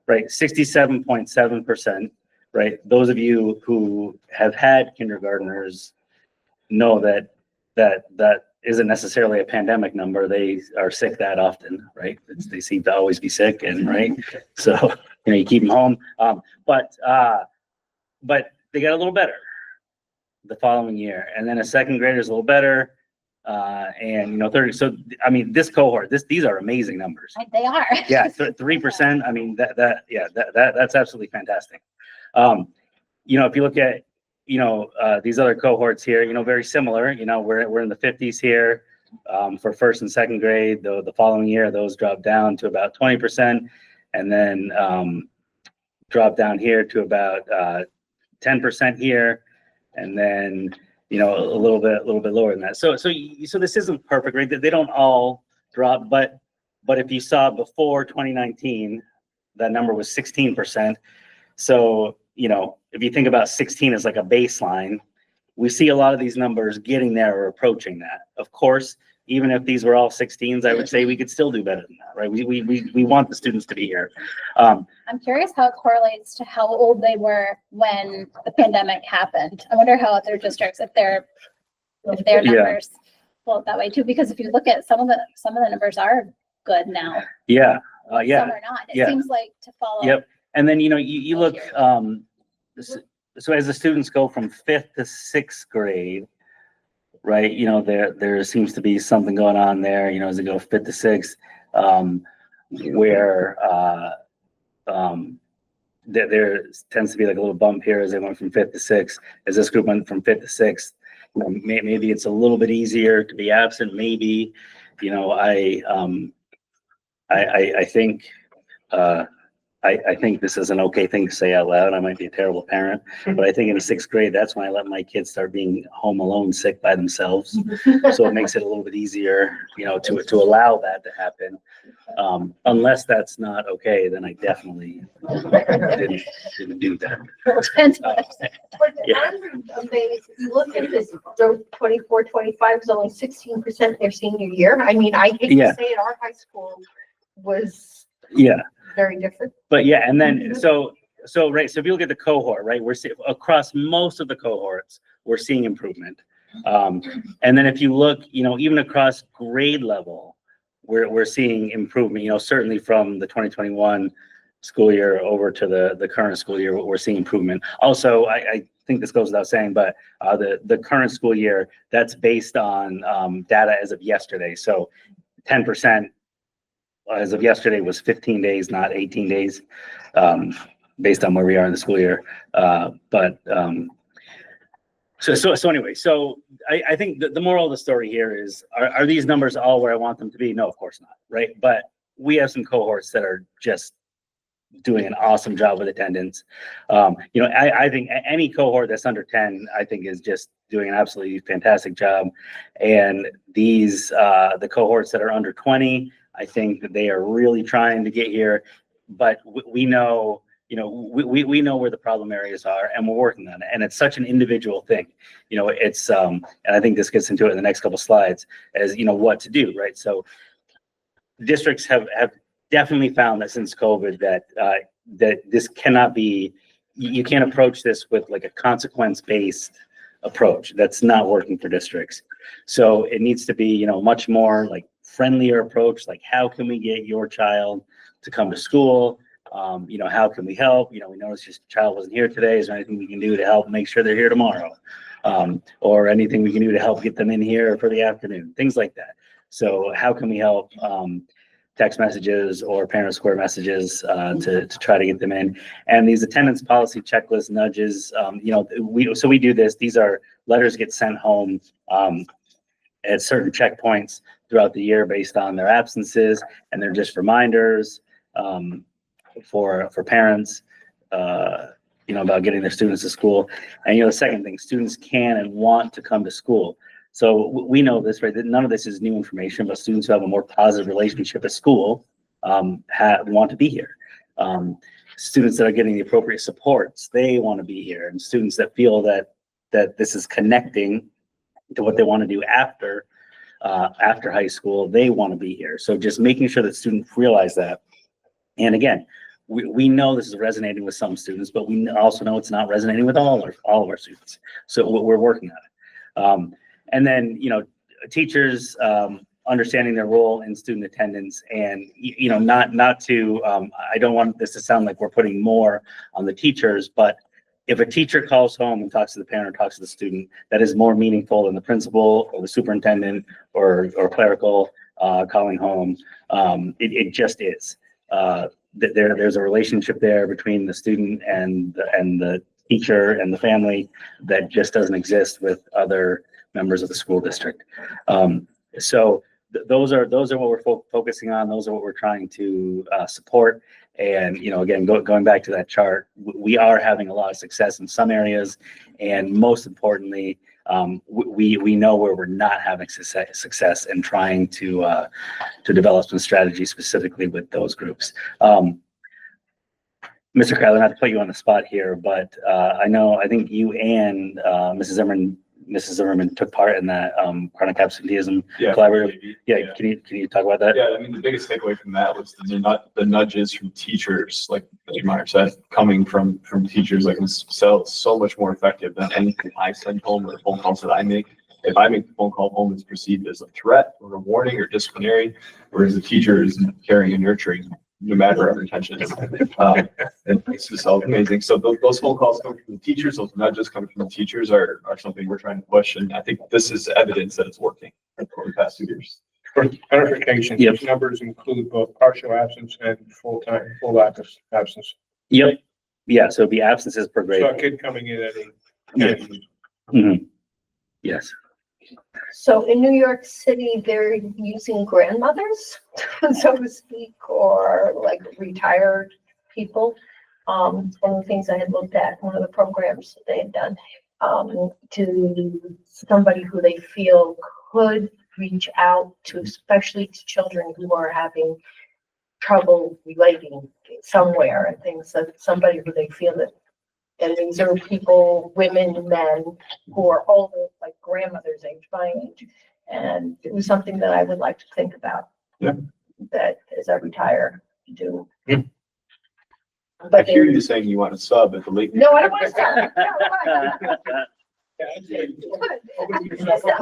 right? 67.7%, right? Those of you who have had kindergartners know that isn't necessarily a pandemic number. They are sick that often, right? They seem to always be sick, and right. So you keep them home. But they got a little better the following year, and then a second grader is a little better, and 30. So I mean, this cohort, these are amazing numbers. They are. Yeah, 3%. I mean, that's absolutely fantastic. If you look at these other cohorts here, very similar. We're in the 50s here. For first and second grade, though, the following year, those dropped down to about 20%, and then dropped down here to about 10% here, and then, you know, a little bit lower than that. So this isn't perfect, right? They don't all drop, but if you saw before 2019, that number was 16%. So, you know, if you think about 16 as like a baseline, we see a lot of these numbers getting there or approaching that. Of course, even if these were all 16s, I would say we could still do better than that, right? We want the students to be here. I'm curious how it correlates to how old they were when the pandemic happened. I wonder how other districts, if their numbers float that way too, because if you look at some of the numbers are good now. Yeah, Some are not. It seems like to follow. Yep. And then, you know, you look, so as the students go from 5th to 6th grade, right, you know, there seems to be something going on there, you know, as they go 5th to 6th, where there tends to be like a little bump here as they went from 5th to 6th. As this group went from 5th to 6th, you know, maybe it's a little bit easier to be absent. Maybe, you know, I think, I think this is an okay thing to say out loud. I might be a terrible parent, but I think in the 6th grade, that's when I let my kids start being home alone, sick by themselves. So it makes it a little bit easier, you know, to allow that to happen. Unless that's not okay, then I definitely didn't do that. Yeah. I'm amazed. If you look at this, those 24, 25 is only 16% their senior year. I mean, I hate to say it, our high school was very different. But yeah, and then so right, so if you look at the cohort, right, we're seeing across most of the cohorts, we're seeing improvement. And then if you look, you know, even across grade level, we're seeing improvement, you know, certainly from the 2021 school year over to the current school year, we're seeing improvement. Also, I think this goes without saying, but the current school year, that's based on data as of yesterday. So 10% as of yesterday was 15 days, not 18 days, based on where we are in the school year. So anyway, so I think the moral of the story here is, are these numbers all where I want them to be? No, of course not, right? But we have some cohorts that are just doing an awesome job with attendance. You know, I think any cohort that's under 10, I think is just doing an absolutely fantastic job. And these, the cohorts that are under 20, I think that they are really trying to get here, but we know, you know, we know where the problem areas are, and we're working on it. And it's such an individual thing, you know, it's, and I think this gets into it in the next couple slides as, you know, what to do, right? So districts have definitely found that since COVID that this cannot be, you can't approach this with like a consequence-based approach. That's not working for districts. So it needs to be, you know, much more like friendlier approach, like how can we get your child to come to school? You know, how can we help? You know, we noticed your child wasn't here today. Is there anything we can do to help make sure they're here tomorrow? Or anything we can do to help get them in here for the afternoon, things like that. So how can we help? Text messages or parent square messages to try to get them in. And these attendance policy checklist nudges, you know, we do this. These are letters get sent home at certain checkpoints throughout the year based on their absences, and they're just reminders for parents, you know, about getting their students to school. And, you know, the second thing, students can and want to come to school. So we know this, right? That none of this is new information, but students who have a more positive relationship at school want to be here. Students that are getting the appropriate supports, they want to be here. And students that feel that this is connecting to what they want to do after high school, they want to be here. So just making sure that students realize that. And again, we know this is resonating with some students, but we also know it's not resonating with all of our students. So we're working on it. And then, you know, teachers understanding their role in student attendance, and, you know, not to, I don't want this to sound like we're putting more on the teachers, but if a teacher calls home and talks to the parent or talks to the student, that is more meaningful than the principal or the superintendent or clerical calling home. It just is. There's a relationship there between the student and the teacher and the family that just doesn't exist with other members of the school district. So those are what we're focusing on. Those are what we're trying to support. And, you know, again, going back to that chart, we are having a lot of success in some areas. And most importantly, we know where we're not having success in trying to develop some strategies specifically with those groups. Mr. Kyler, not to put you on the spot here, but I think you and Mrs. Zimmerman took part in that chronic absenteeism collaborative. Yeah, can you talk about that? Yeah, I mean, the biggest takeaway from that was the nudges from teachers, like Mr. Meyer said, coming from teachers, like was so much more effective than anything I send home or phone calls that I make. If I make the phone call home, it's perceived as a threat or a warning or disciplinary, whereas the teacher is caring and nurturing, no matter our intentions. And it's just all amazing. So those phone calls coming from the teachers, those nudges coming from the teachers are something we're trying to push. And I think this is evidence that it's working over the past 2 years. For clarification, these numbers include both partial absence and full absence. Yep. Yeah, so it'd be absences per grade. So a kid coming in at a. Mhm. Yes. So in New York City, they're using grandmothers, so to speak, or like retired people. One of the things I had looked at, one of the programs that they had done, to somebody who they feel could reach out to, especially to children who are having trouble relating somewhere and things, that somebody who they feel that. And these are people, women, men who are older, like grandmothers age, my age. And it was something that I would like to think about. Yeah. That as I retire, to do. I But hear you saying you want to sub at the late. no, I don't want to start. I'm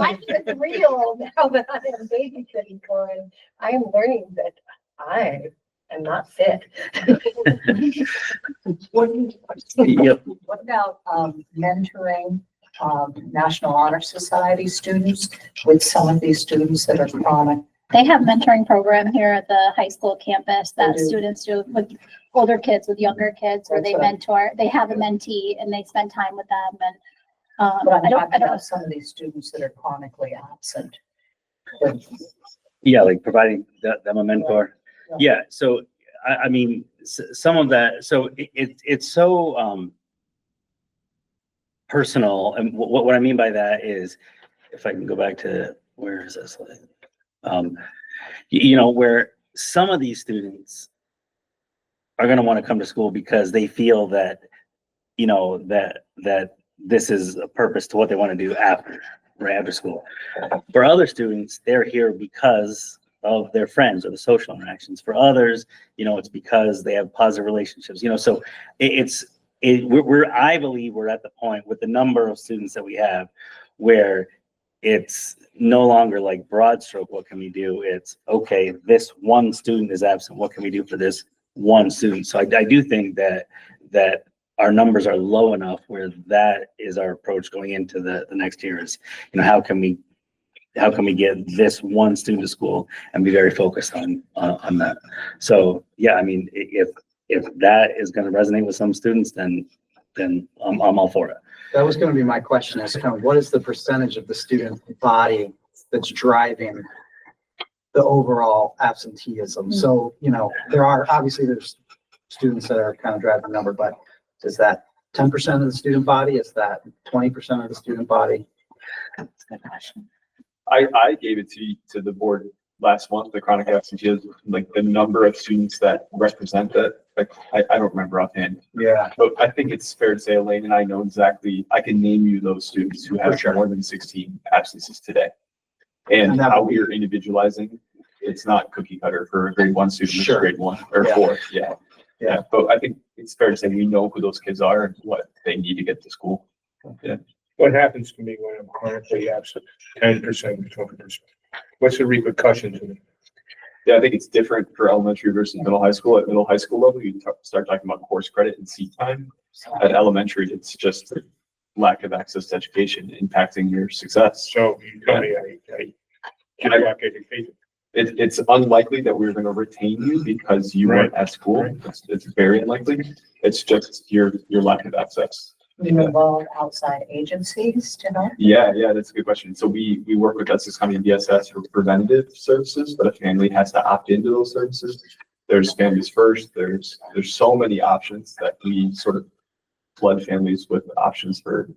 a 3-year-old now that I am babysitting for, and I am learning that I am not fit. Yep. What about mentoring National Honor Society students with some of these students that are chronic? They have mentoring program here at the high school campus that They do. students do with older kids, with younger kids, where they That's right. mentor, they have a mentee and they spend time with them and, But I'm I talking don't, about some of these students that are chronically absent. But Yeah, like providing them a mentor. Yeah, so I mean, some of that, so it's so personal. And what I mean by that is, if I can go back to, where is this? You know, where some of these students are going to want to come to school because they feel that, you know, that this is a purpose to what they want to do after, right after school. For other students, they're here because of their friends or the social interactions. For others, you know, it's because they have positive relationships, you know, so I believe we're at the point with the number of students that we have where it's no longer like broad stroke, what can we do? It's okay, this one student is absent. What can we do for this one student? So I do think that our numbers are low enough where that is our approach going into the next year is, you know, how can we get this one student to school and be very focused on that. So yeah, I mean, if that is going to resonate with some students, then I'm all for it. That was going to be my question, is kind of what is the percentage of the student body that's driving the overall absenteeism? So, you know, there's students that are kind of driving the number, but is that 10% of the student body? Is that 20% of the student body? that's a good question. I gave it to the board last month, the chronic absenteeism, like the number of students that represent that. Like, I don't remember offhand, Yeah. but I think it's fair to say Elaine and I know exactly, I can name you those students who have more than 16 absences today. And how we are individualizing, it's not cookie cutter for a grade 1 student, Sure. grade 1 or 4. Yeah. Yeah. But I think it's fair to say we know who those kids are and what they need to get to school. Yeah. What happens to me when I'm chronically absent? 10%, 20%. What's the repercussions of it? Yeah, I think it's different for elementary versus middle high school. At middle high school level, you start talking about course credit and seat time. At elementary, it's just lack of access to education impacting your success. So you tell me I lack education. It's unlikely that we're going to retain you because you weren't at school. Right. It's very unlikely. It's just your lack of access. Do you involve outside agencies to help? Yeah, that's a good question. So we work with Essex County DSS for preventative services, but a family has to opt into those services. There's Families First. There's so many options that we sort of flood families with options for,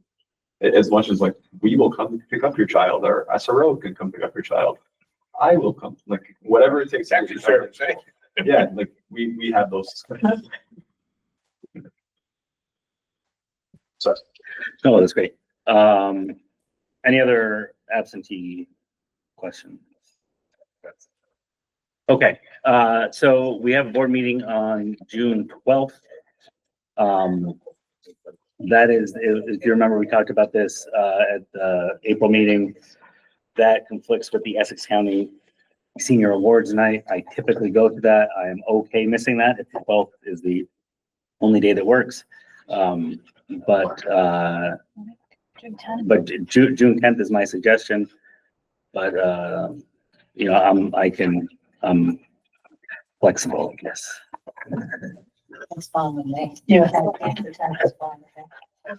as much as like, we will come pick up your child, or SRO can come pick up your child. I will come, like, whatever it takes. Actually fair to say. Yeah, like we have those. So. No, that's great. Any other absentee questions? Okay, so we have a board meeting on June 12th. That is, if you remember, we talked about this, at the April meeting. That conflicts with the Essex County Senior Awards Night. I typically go to that. I am okay missing that if the 12th is the only day that works. But June 10th is my suggestion. But, you know, I'm flexible, I guess. That's fine with me. Yeah. Okay, the 10th is fine with me.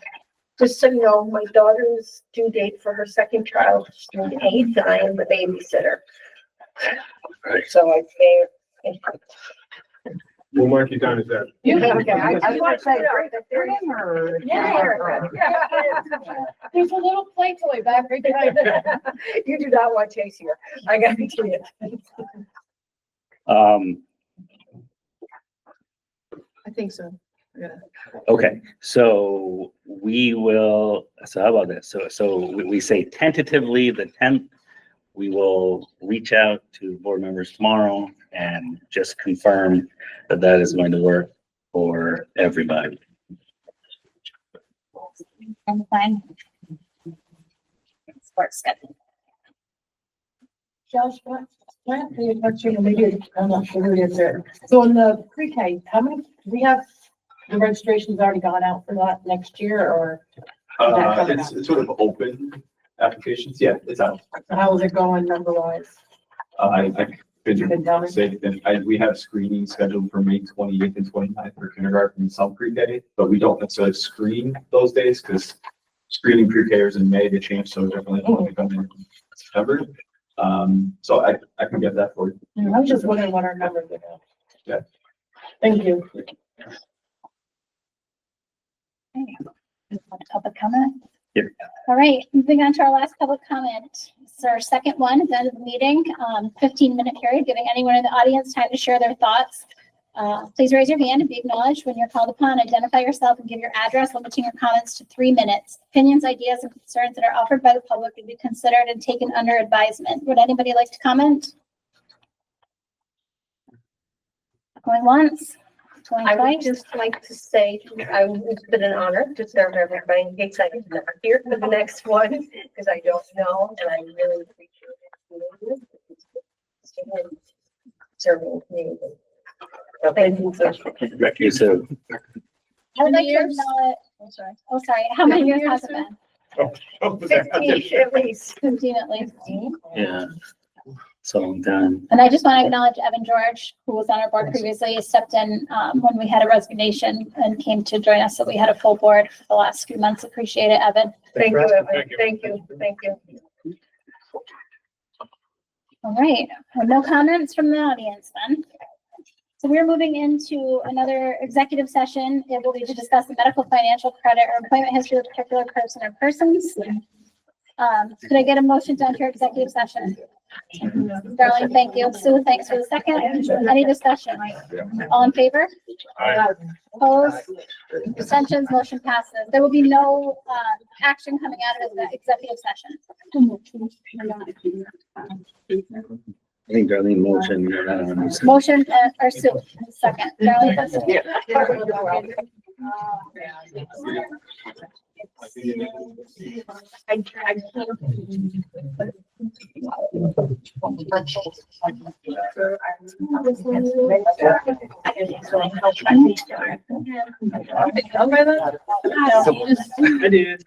Just so you know, my daughter's due date for her second child is June 8th, and I am the babysitter. Right. So I say. We'll mark you down as that. Okay, I watched that. There's a little play toy back right behind it. You do not want Chase here. I gotta tell you. I think so. Yeah. Okay, so how about this? So we say tentatively the 10th. We will reach out to board members tomorrow and just confirm that that is going to work for everybody. I'm fine. Sports schedule. Josh, maybe, I'm not sure who it is there. So in the pre-K, how many, we have the registration's already gone out for that next year, or? It's sort of open applications. Yeah, it's out. How is it going number wise? I've Been been done? saying that we have screening scheduled for May 28th and 29th for kindergarten and some pre-K, but we don't necessarily screen those days because screening pre-Kers in May, they change so differently when we come in September. So I can get that for you. I was just wondering what our numbers are. Yeah. Thank you. Public comment? Yep. All right, moving on to our last public comment. It's our second one at the end of the meeting, 15-minute period, giving anyone in the audience time to share their thoughts. Please raise your hand and be acknowledged when you're called upon. Identify yourself and give your address, limiting your comments to 3 minutes. Opinions, ideas, and concerns that are offered by the public will be considered and taken under advisement. Would anybody like to comment? Going once? Going I would twice? just like to say, it's been an honor to serve everybody in case I'm not here for the next one, because I don't know, and I really appreciate it. Serving the community. So thank you so much. Okay, so I would like to acknowledge, oh, sorry, how many years has it been? 15 at least. 15 at least. yeah, it's a long time. And I just want to acknowledge Evan George, who was on our board previously, stepped in when we had a resignation and came to join us. So we had a full board for the last few months. Appreciate it, Evan. Thank you, Evan. Thank you. Thank you. All right, well, no comments from the audience then. So we're moving into another executive session. It will be to discuss the medical, financial, credit, or employment history of a particular person or persons. Could I get a motion to enter executive session? Darling, thank you. Sue, thanks for the second. Any discussion? All in favor? Opposed? Abstentions? Motion passes. There will be no action coming out of the executive session. I think Darlene motion. Motion or Sue, second. Darling, that's it. I can't. I did.